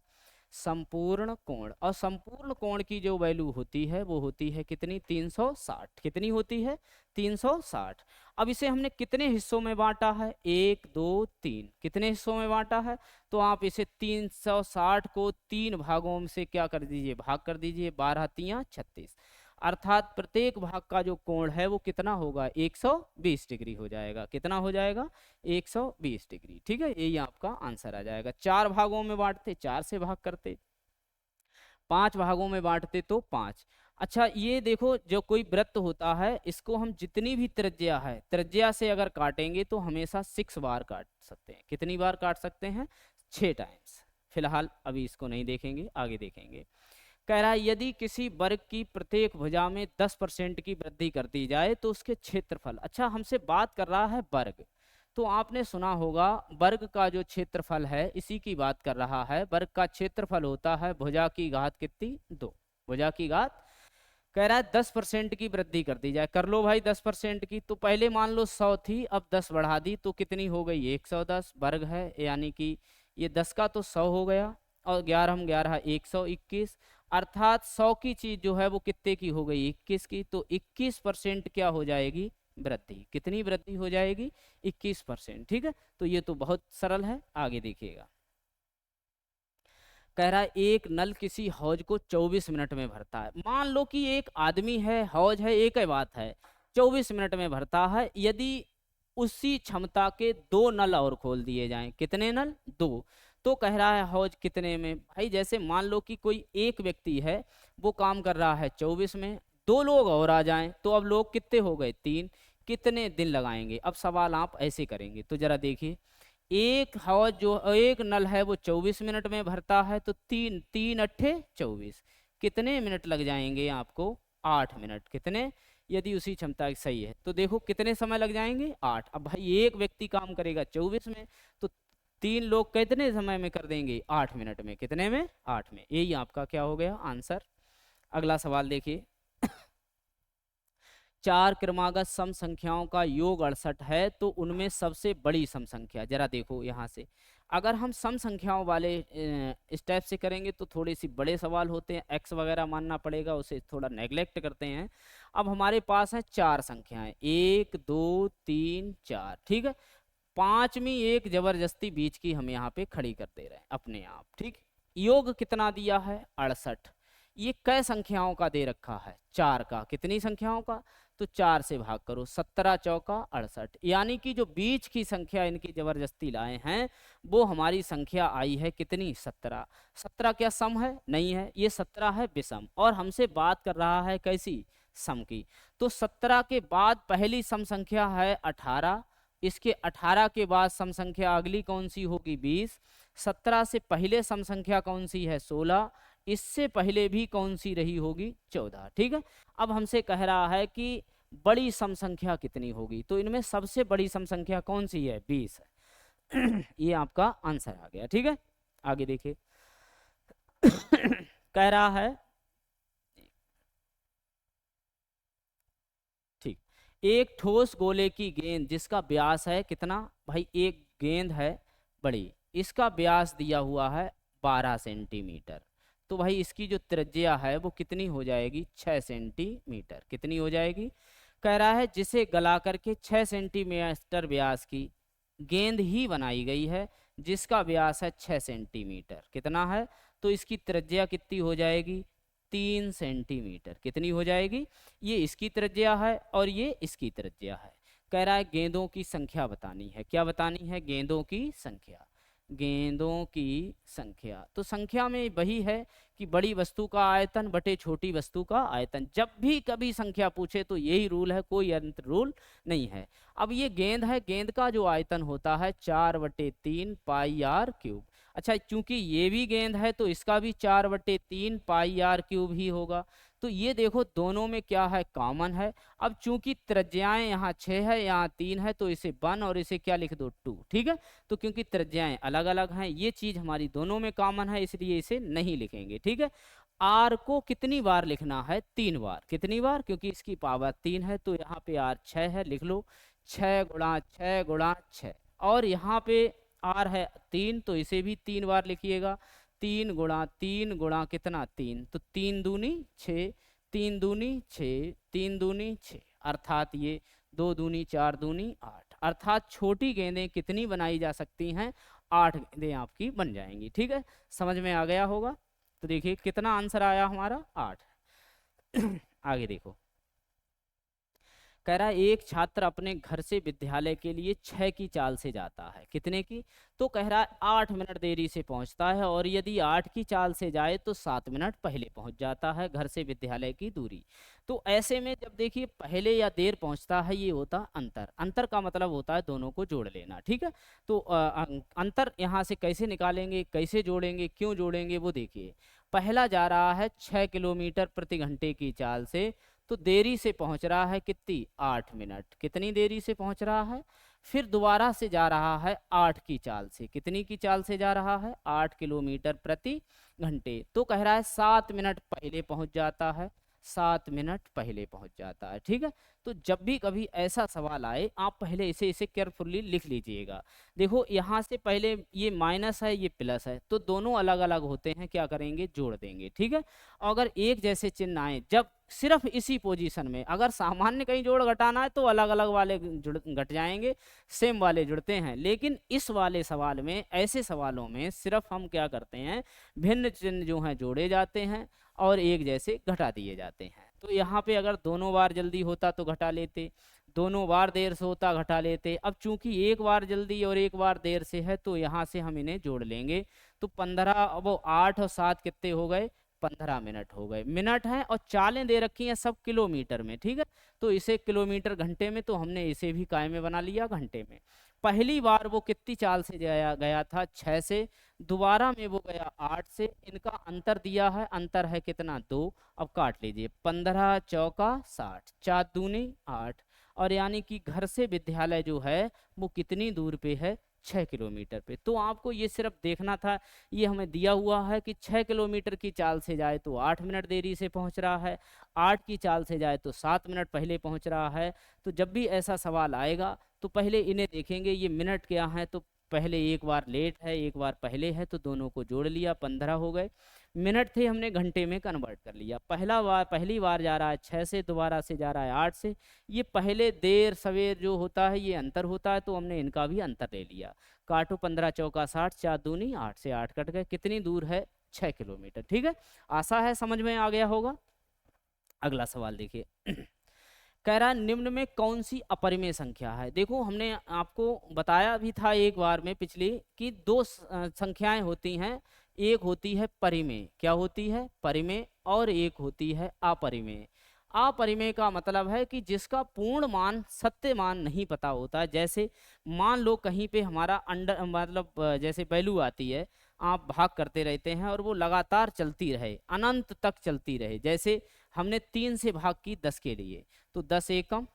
संपूर्ण कोण। और संपूर्ण कोण की जो वैल्यू होती है वो होती है कितनी, 360। कितनी होती है, 360। अब इसे हमने कितने हिस्सों में बांटा है, 1 2 3, कितने हिस्सों में बांटा है। तो आप इसे 360 को 3 भागों में से क्या कर दीजिए, भाग कर दीजिए, 12 तियां 36, अर्थात प्रत्येक भाग का जो कोण है वो कितना होगा, 120 डिग्री हो जाएगा। कितना हो जाएगा, 120 डिग्री। ठीक है, यही आपका आंसर आ जाएगा। 4 भागों में बांटते 4 से भाग करते, 5 भागों में बांटते तो 5। अच्छा ये देखो, जो कोई वृत्त होता है इसको हम जितनी भी त्रिज्या है, त्रिज्या से अगर काटेंगे तो हमेशा 6 बार काट सकते हैं। कितनी बार काट सकते हैं, 6 टाइम्स। फिलहाल अभी इसको नहीं देखेंगे, आगे देखेंगे। कह रहा है यदि किसी वर्ग की प्रत्येक भुजा में 10% की वृद्धि कर दी जाए तो उसके क्षेत्रफल। अच्छा हमसे बात कर रहा है वर्ग, तो आपने सुना होगा वर्ग का जो क्षेत्रफल है इसी की बात कर रहा है। वर्ग का क्षेत्रफल होता है भुजा की घात कितनी, 2, भुजा की घात। कह रहा है 10% की वृद्धि कर दी जाए, कर लो भाई 10% की। तो पहले मान लो 100 थी, अब 10 बढ़ा दी तो कितनी हो गई, 110 वर्ग है, यानी कि ये 10 का तो 100 हो गया, और 11 हम 11 121, अर्थात 100 की चीज जो है वो कितने की हो गई, 21 की। तो 21% क्या हो जाएगी, वृद्धि। कितनी वृद्धि हो जाएगी, 21%। ठीक है, तो ये तो बहुत सरल है, आगे देखिएगा। कह रहा है एक नल किसी हौज को 24 मिनट में भरता है। मान लो कि एक आदमी है, हौज है, एक ही बात है, 24 मिनट में भरता है। यदि उसी क्षमता के 2 नल और खोल दिए जाएं, कितने नल, 2, तो कह रहा है हौज कितने में। भाई जैसे मान लो कि कोई एक व्यक्ति है वो काम कर रहा है 24 में, 2 लोग और आ जाएं तो अब लोग कितने हो गए, 3, कितने दिन लगाएंगे। अब सवाल आप ऐसे करेंगे, तो जरा देखिए एक हौज जो एक नल है वो 24 मिनट में भरता है, तो 3 3 अट्ठे 24, कितने मिनट लग जाएंगे आपको, 8 मिनट। कितने? यदि उसी क्षमता की सही है तो देखो कितने समय लग जाएंगे, 8। अब भाई एक व्यक्ति काम करेगा 24 में, तो 3 लोग कितने समय में कर देंगे, 8 मिनट में। कितने में? 8 में। यही आपका क्या हो गया आंसर। अगला सवाल देखिए। चार क्रमागत सम संख्याओं का योग 68 है तो उनमें सबसे बड़ी सम संख्या, जरा देखो यहाँ से। अगर हम सम संख्याओं वाले इस टाइप से करेंगे तो थोड़े सी बड़े सवाल होते हैं, एक्स वगैरह मानना पड़ेगा, उसे थोड़ा नेग्लेक्ट करते हैं। अब हमारे पास है चार संख्याएं, 1 2 3 4, ठीक है। पांचवी एक जबरदस्ती बीच की हम यहाँ पे खड़ी कर दे रहे हैं अपने आप, ठीक। योग कितना दिया है, 68। ये कै संख्याओं का दे रखा है, चार का। कितनी संख्याओं का? तो 4 से भाग करो, 17 चौका 68, यानी कि जो बीच की संख्या इनकी जबरदस्ती लाए हैं वो हमारी संख्या आई है कितनी, 17। 17 क्या सम है? नहीं है, ये 17 है विषम, और हमसे बात कर रहा है कैसी, सम की। तो 17 के बाद पहली सम संख्या है 18, इसके 18 के बाद सम संख्या अगली कौन सी होगी, 20। 17 से पहले सम संख्या कौन सी है, 16। इससे पहले भी कौन सी रही होगी, 14, ठीक है। अब हमसे कह रहा है कि बड़ी सम संख्या कितनी होगी, तो इनमें सबसे बड़ी सम संख्या कौन सी है, 20 है। ये आपका आंसर आ गया, ठीक है। आगे देखिए। कह रहा है, ठीक, एक ठोस गोले की गेंद जिसका व्यास है कितना, भाई एक गेंद है बड़ी, इसका व्यास दिया हुआ है 12 सेंटीमीटर। तो भाई इसकी जो त्रिज्या है वो कितनी हो जाएगी, 6 सेंटीमीटर। कितनी हो जाएगी? कह रहा है जिसे गला करके 6 सेंटीमीटर व्यास की गेंद ही बनाई गई है जिसका व्यास है 6 सेंटीमीटर। कितना है? तो इसकी त्रिज्या कितनी हो जाएगी, 3 सेंटीमीटर। कितनी हो जाएगी? ये इसकी त्रिज्या है और ये इसकी त्रिज्या है। कह रहा है गेंदों की संख्या बतानी है। क्या बतानी है? गेंदों की संख्या। गेंदों की संख्या, तो संख्या में वही है कि बड़ी वस्तु का आयतन बटे छोटी वस्तु का आयतन। जब भी कभी संख्या पूछे तो यही रूल है, कोई अंतर रूल नहीं है। अब ये गेंद है, गेंद का जो आयतन होता है 4/3 पाई आर क्यूब। अच्छा, चूंकि ये भी गेंद है तो इसका भी 4/3 पाई आर क्यूब ही होगा। तो ये देखो दोनों में क्या है, कॉमन है। अब चूंकि त्रिज्याएं यहाँ 6 है, यहाँ 3 है, तो इसे 1 और इसे क्या लिख दो, 2, ठीक है। तो क्योंकि त्रिज्याएं अलग अलग हैं, ये चीज हमारी दोनों में कॉमन है, इसलिए इसे नहीं लिखेंगे, ठीक है। आर को कितनी बार लिखना है, 3 बार। कितनी बार? क्योंकि इसकी पावर 3 है, तो यहाँ पे आर 6 है, लिख लो 6 गुणा 6 गुणा 6। और यहाँ पे आर है 3, तो इसे भी 3 बार लिखिएगा। 3 गुणा कितना, 3, तो 3 दूनी 6, 3 दूनी 6, 3 दूनी 6, अर्थात ये 2 दूनी 4 दूनी 8। अर्थात छोटी गेंदें कितनी बनाई जा सकती हैं, 8 गेंदें आपकी बन जाएंगी, ठीक है। समझ में आ गया होगा। तो देखिए कितना आंसर आया हमारा, 8। आगे देखो। कह रहा है एक छात्र अपने घर से विद्यालय के लिए 6 की चाल से जाता है। कितने की? तो कह रहा है 8 मिनट देरी से पहुंचता है, और यदि 8 की चाल से जाए तो 7 मिनट पहले पहुंच जाता है घर से विद्यालय की दूरी। तो ऐसे में जब देखिए पहले या देर पहुंचता है, ये होता अंतर। अंतर का मतलब होता है दोनों को जोड़ लेना, ठीक है। तो अंतर यहाँ से कैसे निकालेंगे, कैसे जोड़ेंगे, क्यों जोड़ेंगे, वो देखिए। पहला जा रहा है 6 किलोमीटर प्रति घंटे की चाल से, तो देरी से पहुंच रहा है कितनी, 8 मिनट। कितनी देरी से पहुंच रहा है? फिर दोबारा से जा रहा है 8 की चाल से। कितनी की चाल से जा रहा है? 8 किलोमीटर प्रति घंटे। तो कह रहा है 7 मिनट पहले पहुंच जाता है, 7 मिनट पहले पहुंच जाता है, ठीक है। तो जब भी कभी ऐसा सवाल आए, आप पहले इसे केयरफुली लिख लीजिएगा। देखो यहाँ से पहले ये माइनस है, ये प्लस है, तो दोनों अलग अलग होते हैं, क्या करेंगे, जोड़ देंगे, ठीक है। अगर एक जैसे चिन्ह आए, जब सिर्फ इसी पोजीशन में, अगर सामान्य कहीं जोड़ घटाना है तो अलग अलग वाले घट जाएंगे, सेम वाले जुड़ते हैं। लेकिन इस वाले सवाल में, ऐसे सवालों में सिर्फ हम क्या करते हैं, भिन्न चिन्ह जो हैं जोड़े जाते हैं और एक जैसे घटा दिए जाते हैं। तो यहाँ पे अगर दोनों बार जल्दी होता तो घटा लेते, दोनों बार देर से होता घटा लेते। अब चूंकि एक बार जल्दी और एक बार देर से है, तो यहाँ से हम इन्हें जोड़ लेंगे। तो 15, वो 8 और 7 कितने हो गए, 15 मिनट हो गए। मिनट हैं और चालें दे रखी हैं सब किलोमीटर में, ठीक है। तो इसे किलोमीटर घंटे में, तो हमने इसे भी काय में बना लिया, घंटे में। पहली बार वो कितनी चाल से गया गया था, 6 से। दोबारा में वो गया 8 से। इनका अंतर दिया है, अंतर है कितना, 2। अब काट लीजिए, 15 चौका 60, 4 दूनी 8। और यानी कि घर से विद्यालय जो है वो कितनी दूर पे है, 6 किलोमीटर पे। तो आपको ये सिर्फ देखना था, ये हमें दिया हुआ है कि 6 किलोमीटर की चाल से जाए तो 8 मिनट देरी से पहुंच रहा है, 8 की चाल से जाए तो 7 मिनट पहले पहुंच रहा है। तो जब भी ऐसा सवाल आएगा तो पहले इन्हें देखेंगे, ये मिनट क्या है, तो पहले एक बार लेट है एक बार पहले है, तो दोनों को जोड़ लिया, 15 हो गए। मिनट थे, हमने घंटे में कन्वर्ट कर लिया। पहली बार जा रहा है 6 से, दोबारा से जा रहा है 8 से। ये पहले देर सवेर जो होता है ये अंतर होता है, तो हमने इनका भी अंतर ले लिया। काटो, 15 चौका 60, 4 दूनी 8, से 8 कट गए। कितनी दूर है, 6 किलोमीटर, ठीक है। आशा है समझ में आ गया होगा। अगला सवाल देखिए। कह रहा है निम्न में कौन सी अपरिमेय संख्या है। देखो हमने आपको बताया भी था एक बार में पिछली, कि दो संख्याएं होती हैं। एक होती है परिमेय, क्या होती है, परिमेय, और एक होती है अपरिमेय। अपरिमेय का मतलब है कि जिसका पूर्ण मान, सत्य मान नहीं पता होता। जैसे मान लो कहीं पे हमारा अंडर मतलब जैसे वैल्यू आती है, आप भाग करते रहते हैं और वो लगातार चलती रहे, अनंत तक चलती रहे। जैसे हमने 3 से भाग की 10 के लिए, तो 10 एकम,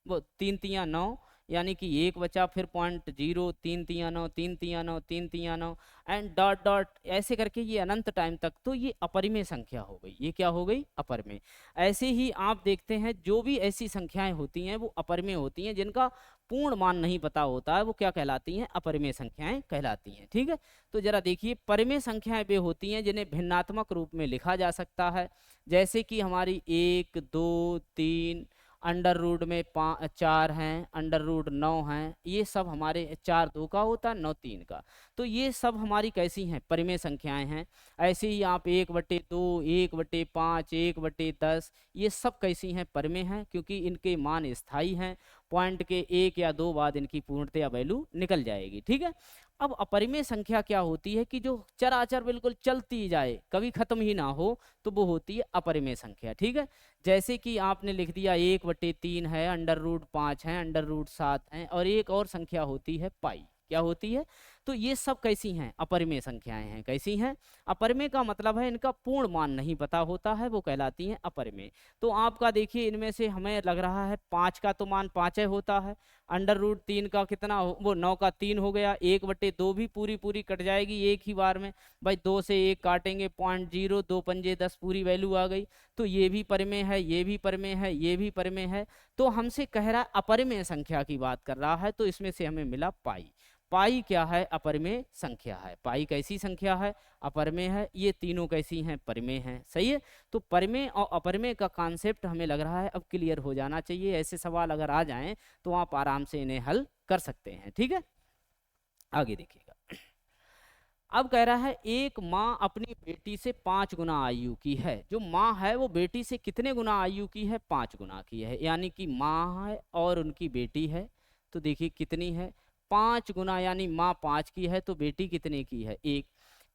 वो 3 तियां 9, यानी कि 1 बचा, फिर 0.0, 3 तियां 9, 3 तियां 9, 3 तियां 9, एंड डॉट डॉट ऐसे करके ये अनंत टाइम तक। तो ये अपरिमेय संख्या हो गई। ये क्या हो गई, अपरिमेय। ऐसे ही आप देखते हैं जो भी ऐसी संख्याएं होती हैं वो अपरिमेय होती हैं, जिनका पूर्ण मान नहीं पता होता है, वो क्या कहलाती हैं, अपरिमेय संख्याएं कहलाती हैं, ठीक है। तो जरा देखिए, परिमेय संख्याएं वे होती हैं जिन्हें भिन्नात्मक रूप में लिखा जा सकता है। जैसे कि हमारी 1 2 3, अंडर रूट में 4 हैं, अंडर रूट 9 हैं, ये सब हमारे 4 2 का होता है, 9 3 का। तो ये सब हमारी कैसी हैं, परिमेय संख्याएं हैं। ऐसे ही आप 1/2, 1/5, 1/10, ये सब कैसी हैं, परिमेय हैं, क्योंकि इनके मान स्थायी हैं। पॉइंट के 1 या 2 बाद इनकी पूर्णतया वैल्यू निकल जाएगी, ठीक है। अब अपरिमेय संख्या क्या होती है, कि जो चराचर बिल्कुल चलती जाए, कभी खत्म ही ना हो, तो वो होती है अपरिमेय संख्या, ठीक है। जैसे कि आपने लिख दिया 1/3 है, अंडर रूट 5 है, अंडर रूट 7 है, और एक और संख्या होती है पाई, क्या होती है। तो ये सब कैसी हैं, अपरिमेय संख्याएं हैं। कैसी हैं, अपरिमेय का मतलब है इनका पूर्ण मान नहीं पता होता है, वो कहलाती हैं अपरिमेय। तो आपका देखिए, इनमें से हमें लग रहा है 5 का तो मान 5 होता है, अंडर रूट 3 का कितना वो 9 का 3 हो गया, 1/2 भी पूरी पूरी कट जाएगी एक ही बार में। भाई 2 से 1 काटेंगे, 0.0, 2 पंजे 10, पूरी वैल्यू आ गई। तो ये भी परिमेय है, ये भी परिमेय है, ये भी परिमेय है। तो हमसे कह रहा है अपरिमेय संख्या की बात कर रहा है, तो इसमें से हमें मिला पाई। पाई क्या है, अपरिमेय संख्या है। पाई कैसी संख्या है, अपरिमेय है। ये तीनों कैसी हैं, परिमेय हैं, सही है। तो परिमेय और अपरिमेय का कॉन्सेप्ट हमें लग रहा है अब क्लियर हो जाना चाहिए। ऐसे सवाल अगर आ जाएं तो आप आराम से इन्हें हल कर सकते हैं, ठीक है। आगे देखिएगा। अब कह रहा है एक माँ अपनी बेटी से 5 गुना आयु की है। जो माँ है वो बेटी से कितने गुना आयु की है, 5 गुना की है। यानी कि माँ है और उनकी बेटी है, तो देखिए कितनी है, 5 गुना। यानी माँ 5 की है तो बेटी कितने की है, 1।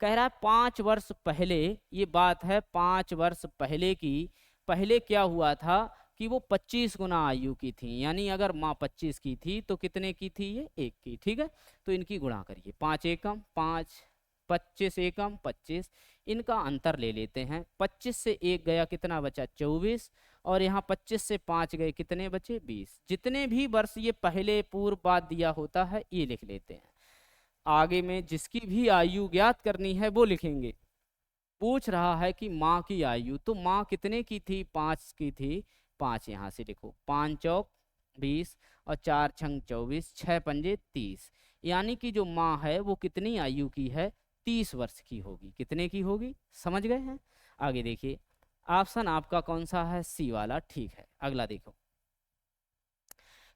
कह रहा है 5 वर्ष पहले, ये बात है 5 वर्ष पहले की। पहले क्या हुआ था कि वो 25 गुना आयु की थी। यानी अगर माँ 25 की थी तो कितने की थी, ये 1 की, ठीक है। तो इनकी गुणा करिए, 5 एकम 5, 25 एकम 25, इनका अंतर ले लेते हैं। 25 से 1 गया, कितना बचा, 24, और यहाँ 25 से 5 गए, कितने बचे, 20। जितने भी वर्ष ये पहले पूर्व बाद दिया होता है ये लिख लेते हैं। आगे में जिसकी भी आयु ज्ञात करनी है वो लिखेंगे। पूछ रहा है कि माँ की आयु, तो माँ कितने की थी, 5 की थी। 5 यहाँ से लिखो, 5 चौक 20 और 4 छंग 24, 6 पंजे 30। यानी कि जो माँ है वो कितनी आयु की है, 30 वर्ष की होगी। कितने की होगी, समझ गए हैं। आगे देखिए, ऑप्शन आपका कौन सा है, सी वाला, ठीक है। अगला देखो,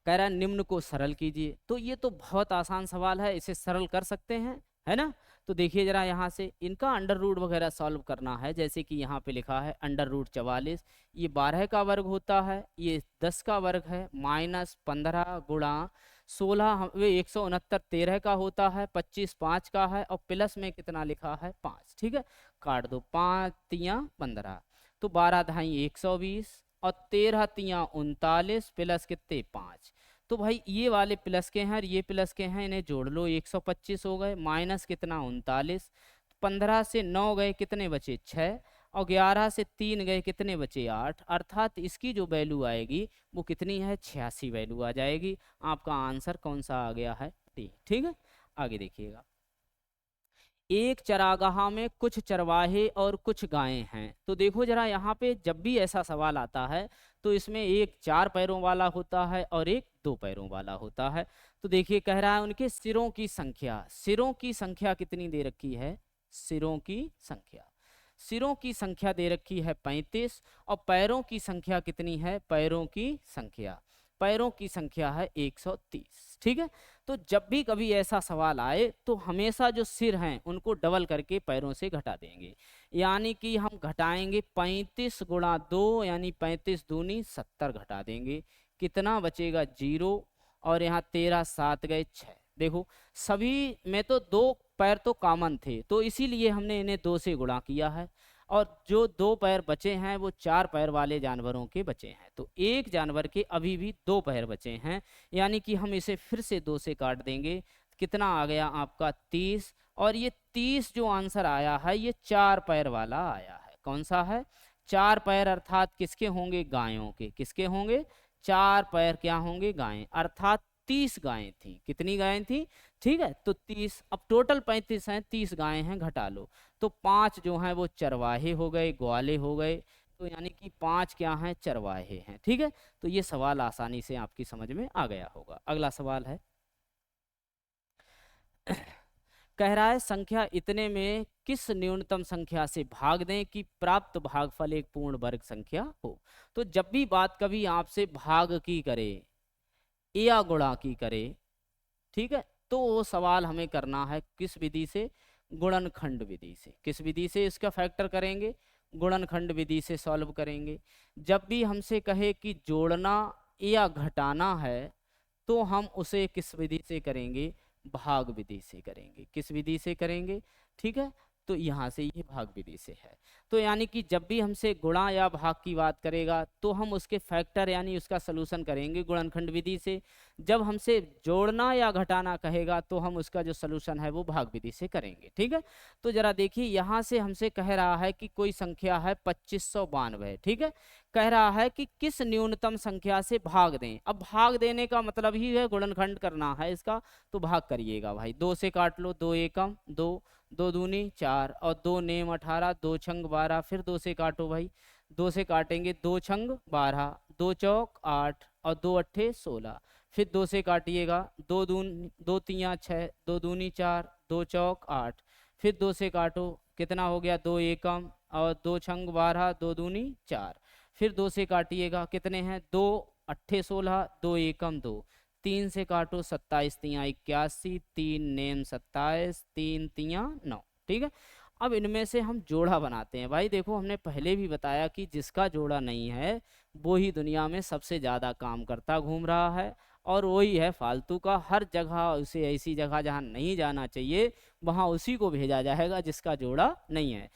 कह रहा है निम्न को सरल कीजिए। तो ये तो बहुत आसान सवाल है, इसे सरल कर सकते हैं, है ना। तो देखिए जरा, यहाँ से इनका अंडर रूट वगैरह सॉल्व करना है। जैसे कि यहाँ पे लिखा है अंडर रूट 44, ये 12 का वर्ग होता है, ये 10 का वर्ग है, -15 गुणा 16 वे 169 13 का होता है, 25 5 का है, और प्लस में कितना लिखा है 5। ठीक है, काट दो, 5 तियां 15, तो 12 ढाई 120, और 13 तियां 39, प्लस कितने 5। तो भाई ये वाले प्लस के हैं और ये प्लस के हैं, इन्हें जोड़ लो, 125 हो गए, माइनस कितना 39, 15 से 9 गए, कितने बचे 6, और 11 से 3 गए, कितने बचे 8, अर्थात इसकी जो वैल्यू आएगी वो कितनी है 86 वैल्यू आ जाएगी। आपका आंसर कौन सा आ गया है डी। ठीक है, आगे देखिएगा। एक चरागाह में कुछ चरवाहे और कुछ गायें हैं। तो देखो जरा यहाँ पे जब भी ऐसा सवाल आता है तो इसमें एक 4 पैरों वाला होता है और एक 2 पैरों वाला होता है। तो देखिए कह रहा है उनके सिरों की संख्या, सिरों की संख्या कितनी दे रखी है, सिरों की संख्या, सिरों की संख्या दे रखी है 35, और पैरों की संख्या कितनी है, पैरों की संख्या, पैरों की संख्या है 130। ठीक है, तो जब भी कभी ऐसा सवाल आए तो हमेशा जो सिर हैं उनको डबल करके पैरों से घटा देंगे, यानी कि हम घटाएंगे 35 गुणा 2 यानी 35 दूनी 70 घटा देंगे, कितना बचेगा 0, और यहाँ 13 7 गए 6। देखो सभी में तो 2 पैर तो कॉमन थे, तो इसीलिए हमने इन्हें 2 से गुणा किया है, और जो 2 पैर बचे हैं वो 4 पैर वाले जानवरों के बचे हैं, तो एक जानवर के अभी भी 2 पैर बचे हैं, यानी कि हम इसे फिर से 2 से काट देंगे, कितना आ गया आपका 30, और ये 30 जो आंसर आया है ये 4 पैर वाला आया है। कौन सा है, 4 पैर, अर्थात किसके होंगे, गायों के, किसके होंगे 4 पैर, क्या होंगे गायें, अर्थात 30 गायें थी, कितनी गायें थी, ठीक है, तो 30, अब टोटल 35 हैं, 30 गायें हैं, घटा लो, तो 5 जो हैं वो चरवाहे हो गए, ग्वाले हो गए, तो यानी कि 5 क्या हैं, चरवाहे हैं। ठीक है, तो ये सवाल आसानी से आपकी समझ में आ गया होगा। अगला सवाल है कह रहा है संख्या इतने में किस न्यूनतम संख्या से भाग दें कि प्राप्त भागफल एक पूर्ण वर्ग संख्या हो। तो जब भी बात कभी आपसे भाग की करे या गुणा की करे, ठीक है, तो वो सवाल हमें करना है किस विधि से, गुणनखंड विधि से। किस विधि से इसका फैक्टर करेंगे, गुणनखंड विधि से सॉल्व करेंगे। जब भी हमसे कहे कि जोड़ना या घटाना है तो हम उसे किस विधि से करेंगे, भाग विधि से करेंगे। किस विधि से करेंगे, ठीक है, तो यहाँ से ये भाग विधि से है। तो यानी कि जब भी हमसे गुणा या भाग की बात करेगा तो हम उसके फैक्टर यानी उसका सलूशन करेंगे गुणनखंड विधि से। जब हमसे जोड़ना या घटाना कहेगा तो हम उसका जो सलूशन है वो भाग विधि से करेंगे। ठीक है, तो जरा देखिए यहाँ से हमसे कह रहा है कि कोई संख्या है 2592। ठीक है, कह रहा है कि किस न्यूनतम संख्या से भाग दें। अब भाग देने का मतलब ही है गुणनखंड करना है इसका, तो भाग करिएगा भाई, 2 से काट लो, 2 एकम 2, 2 दूनी 4, और 2 नेम 18, 2 छंग 12, फिर 2 से काटो भाई, 2 से काटेंगे, 2 छंग 12, 2 चौक 8, और 2 अट्ठे 16, फिर 2 से काटिएगा, 2 दून 2 तियां 6, 2 दूनी 4, 2 चौक 8, फिर 2 से काटो, कितना हो गया 2 एकम, और 2 छंग 12, 2 दूनी 4, फिर 2 से काटिएगा, कितने हैं 2 अट्ठे 16, 2 एकम 2, 3 से काटो 27 तियां 81, 3 नेम 27, 3 तियां 9। ठीक है, अब इनमें से हम जोड़ा बनाते हैं। भाई देखो हमने पहले भी बताया कि जिसका जोड़ा नहीं है वो ही दुनिया में सबसे ज़्यादा काम करता घूम रहा है, और वही है फालतू का, हर जगह उसे ऐसी जगह जहाँ नहीं जाना चाहिए वहाँ उसी को भेजा जाएगा जिसका जोड़ा नहीं है।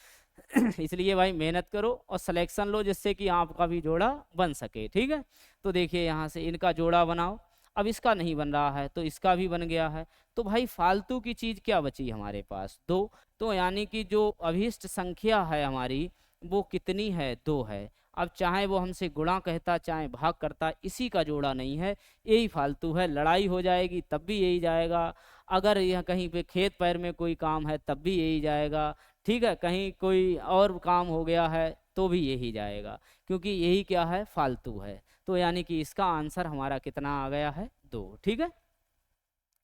इसलिए भाई मेहनत करो और सिलेक्शन लो जिससे कि आपका भी जोड़ा बन सके। ठीक है, तो देखिए यहाँ से इनका जोड़ा बनाओ, अब इसका नहीं बन रहा है तो इसका भी बन गया है, तो भाई फालतू की चीज़ क्या बची हमारे पास 2, तो यानी कि जो अभीष्ट संख्या है हमारी वो कितनी है 2 है। अब चाहे वो हमसे गुणा कहता चाहे भाग करता, इसी का जोड़ा नहीं है, यही फालतू है, लड़ाई हो जाएगी तब भी यही जाएगा, अगर यह कहीं पे खेत पैर में कोई काम है तब भी यही जाएगा, ठीक है, कहीं कोई और काम हो गया है तो भी यही जाएगा, क्योंकि यही क्या है फालतू है। तो यानी कि इसका आंसर हमारा कितना आ गया है 2। ठीक है,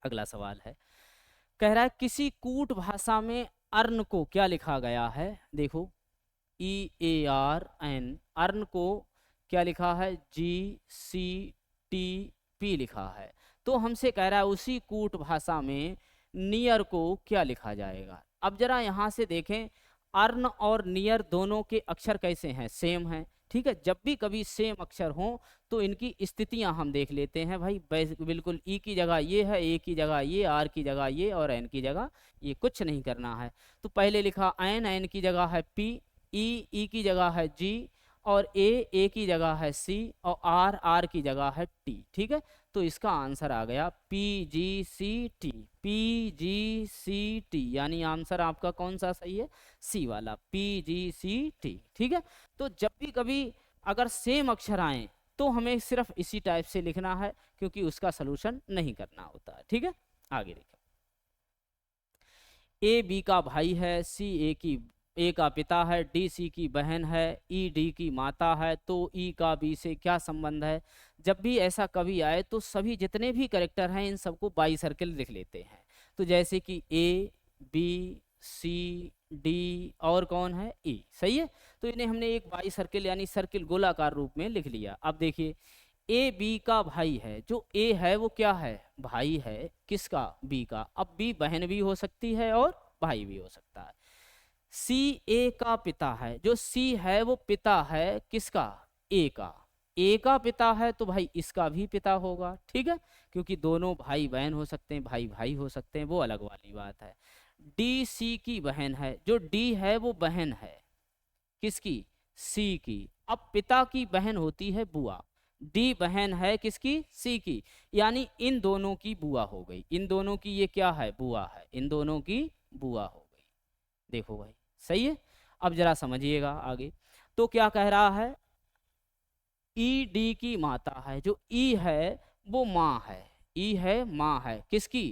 अगला सवाल है कह रहा है किसी कूट भाषा में अर्ण को क्या लिखा गया है। देखो EARN, अर्ण को क्या लिखा है GCTP लिखा है। तो हमसे कह रहा है उसी कूट भाषा में नियर को क्या लिखा जाएगा। अब जरा यहाँ से देखें, अर्ण और नियर दोनों के अक्षर कैसे हैं, सेम हैं। ठीक है। जब भी कभी सेम अक्षर हो तो इनकी स्थितियां हम देख लेते हैं भाई। बिल्कुल ई की जगह ये है, ए की जगह ये, आर की जगह ये, और एन की जगह ये, कुछ नहीं करना है। तो पहले लिखा एन, एन की जगह है पी, ई, ई की जगह है जी, और ए की जगह है सी, और आर, आर की जगह है टी। ठीक है, तो इसका आंसर आ गया P G C T, P G C T, यानी आंसर आपका कौन सा सही है, सी वाला, पी जी सी टी। ठीक है, तो जब भी कभी अगर सेम अक्षर आए तो हमें सिर्फ इसी टाइप से लिखना है, क्योंकि उसका सलूशन नहीं करना होता है। ठीक है, आगे देखो। ए बी का भाई है, सी ए का पिता है, डी सी की बहन है, ई डी की माता है, तो ई का बी से क्या संबंध है। जब भी ऐसा कभी आए तो सभी जितने भी करेक्टर हैं इन सबको बाई सर्किल लिख लेते हैं। तो जैसे कि ए बी सी डी और कौन है, ई, सही है। तो इन्हें हमने एक बाई सर्किल यानी सर्किल गोलाकार रूप में लिख लिया। अब देखिए, ए बी का भाई है, जो ए है वो क्या है, भाई है, किसका, बी का। अब बी बहन भी हो सकती है और भाई भी हो सकता है। सी ए का पिता है, जो सी है वो पिता है किसका, ए का। ए का पिता है तो भाई इसका भी पिता होगा। ठीक है, क्योंकि दोनों भाई बहन हो सकते हैं, भाई भाई हो सकते हैं, वो अलग वाली बात है। डी सी की बहन है, जो डी है वो बहन है किसकी, सी की। अब पिता की बहन होती है बुआ, डी बहन है किसकी, सी की, यानी इन दोनों की बुआ हो गई। इन दोनों की ये क्या है, बुआ है, इन दोनों की बुआ हो गई। देखो भाई, सही है। अब जरा समझिएगा आगे, तो क्या कह रहा है, ई डी की माता है, जो ई है वो माँ है, ई है माँ है किसकी,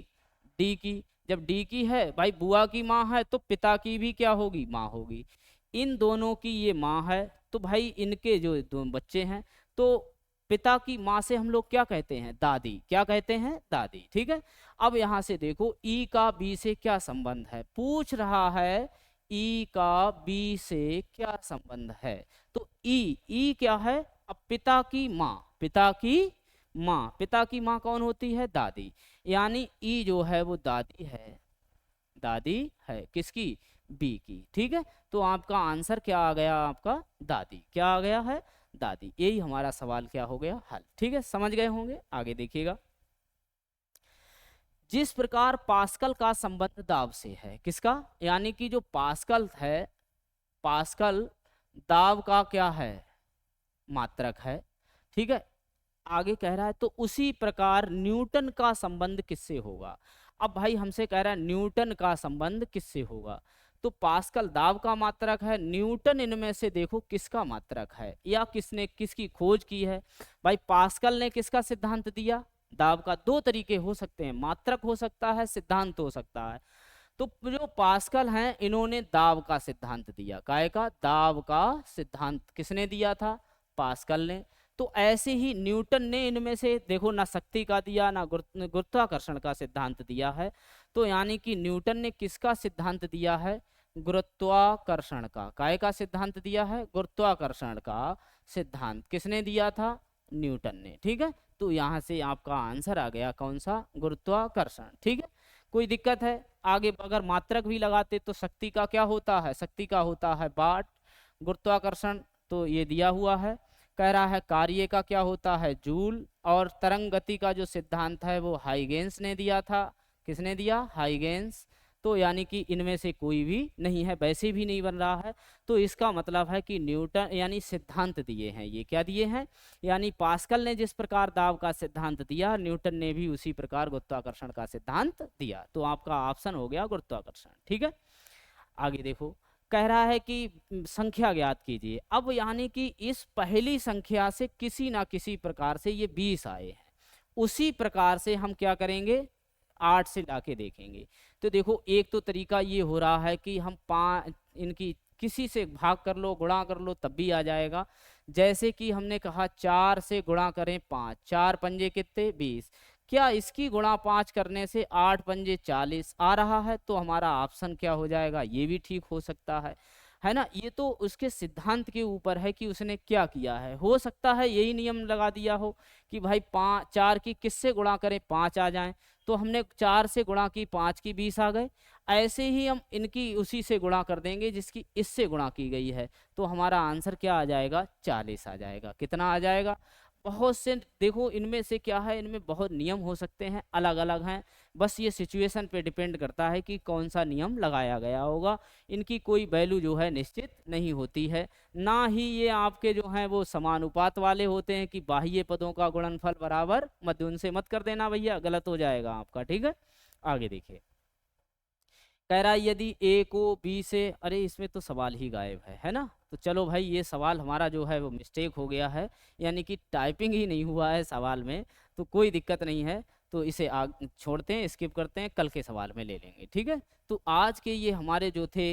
डी की। जब डी की है भाई, बुआ की माँ है, तो पिता की भी क्या होगी, माँ होगी। इन दोनों की ये माँ है, तो भाई इनके जो दो बच्चे हैं, तो पिता की माँ से हम लोग क्या कहते हैं, दादी, क्या कहते हैं, दादी। ठीक है, अब यहाँ से देखो ई का बी से क्या संबंध है, पूछ रहा है ई का बी से क्या संबंध है। तो ई क्या है, अब पिता की माँ, पिता की माँ, पिता की माँ कौन होती है, दादी, यानी ई जो है वो दादी है, दादी है किसकी, बी की। ठीक है, तो आपका आंसर क्या आ गया, आपका दादी, क्या आ गया है, दादी। यही हमारा सवाल क्या हो गया, हल। ठीक है, समझ गए होंगे, आगे देखिएगा। जिस प्रकार पास्कल का संबंध दाब से है, किसका, यानी कि जो पास्कल है, पास्कल दाब का क्या है, मात्रक है। ठीक है, आगे कह रहा है तो उसी प्रकार न्यूटन का संबंध किससे होगा। अब भाई हमसे कह रहा है न्यूटन का संबंध किससे होगा, तो पास्कल दाब का मात्रक है, न्यूटन इनमें से देखो किसका मात्रक है, या किसने किसकी खोज की है। भाई पास्कल ने किसका सिद्धांत दिया, दाब का। दो तरीके हो सकते हैं, मात्रक हो सकता है, सिद्धांत हो सकता है। तो जो पास्कल हैं इन्होंने दाब का सिद्धांत दिया, काय का, दाब का सिद्धांत किसने दिया था, पास्कल ने। तो ऐसे ही न्यूटन ने इनमें से देखो ना शक्ति का दिया ना गुरुत्वाकर्षण का सिद्धांत दिया है। तो यानी कि न्यूटन ने किसका सिद्धांत दिया है, गुरुत्वाकर्षण का। काय का सिद्धांत दिया है, गुरुत्वाकर्षण का सिद्धांत किसने दिया था, न्यूटन ने। ठीक है, तो यहाँ से आपका आंसर आ गया कौन सा, गुरुत्वाकर्षण। ठीक है, कोई दिक्कत है, आगे अगर मात्रक भी लगाते तो शक्ति का क्या होता है, शक्ति का होता है वाट, गुरुत्वाकर्षण तो ये दिया हुआ है। कह रहा है कार्य का क्या होता है, जूल, और तरंग गति का जो सिद्धांत है वो हाइगेंस ने दिया था, किसने दिया, हाइगेंस। तो यानी कि इनमें से कोई भी नहीं है, वैसे भी नहीं बन रहा है। तो इसका मतलब है कि न्यूटन यानी सिद्धांत दिए हैं, ये क्या दिए हैं, यानी पास्कल ने जिस प्रकार दाब का सिद्धांत दिया, न्यूटन ने भी उसी प्रकार गुरुत्वाकर्षण का सिद्धांत दिया। तो आपका ऑप्शन हो गया गुरुत्वाकर्षण। ठीक है, आगे देखो, कह रहा है कि संख्या ज्ञात कीजिए। अब यानी कि इस पहली संख्या से किसी ना किसी प्रकार से ये 20 आए हैं, उसी प्रकार से हम क्या करेंगे, 8 से लाके देखेंगे। तो देखो एक तो तरीका ये हो रहा है कि हम इनकी किसी से भाग कर लो, गुणा कर लो, तब भी आ जाएगा। जैसे कि हमने कहा 4 से गुणा करें 5, 4 पंजे कितने, 20। क्या इसकी गुणा 5 करने से 8 पंजे 40 आ रहा है, तो हमारा ऑप्शन क्या हो जाएगा, ये भी ठीक हो सकता है। है ना। ये तो उसके सिद्धांत के ऊपर है कि उसने क्या किया है। हो सकता है यही नियम लगा दिया हो कि भाई 4 की किससे गुणा करें 5 आ जाएं, तो हमने 4 से गुणा की 5 की 20 आ गए। ऐसे ही हम इनकी उसी से गुणा कर देंगे जिसकी इससे गुणा की गई है, तो हमारा आंसर क्या आ जाएगा, 40 आ जाएगा। कितना आ जाएगा, बहुत से देखो इनमें से क्या है, इनमें बहुत नियम हो सकते हैं, अलग अलग हैं। बस ये सिचुएशन पे डिपेंड करता है कि कौन सा नियम लगाया गया होगा। इनकी कोई वैल्यू जो है निश्चित नहीं होती है। ना ही ये आपके जो हैं वो समानुपात वाले होते हैं कि बाह्य पदों का गुणनफल बराबर मध्य, उनसे मत कर देना भैया, गलत हो जाएगा आपका। ठीक है, आगे देखिए। कह रहा है यदि ए को बी से, अरे इसमें तो सवाल ही गायब है ना। तो चलो भाई ये सवाल हमारा जो है वो मिस्टेक हो गया है, यानी कि टाइपिंग ही नहीं हुआ है सवाल में, तो कोई दिक्कत नहीं है। तो इसे आग छोड़ते हैं, स्किप करते हैं, कल के सवाल में ले लेंगे। ठीक है, तो आज के ये हमारे जो थे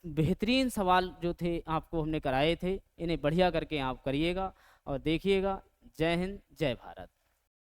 बेहतरीन सवाल जो थे आपको हमने कराए थे, इन्हें बढ़िया करके आप करिएगा और देखिएगा। जय हिंद, जय भारत।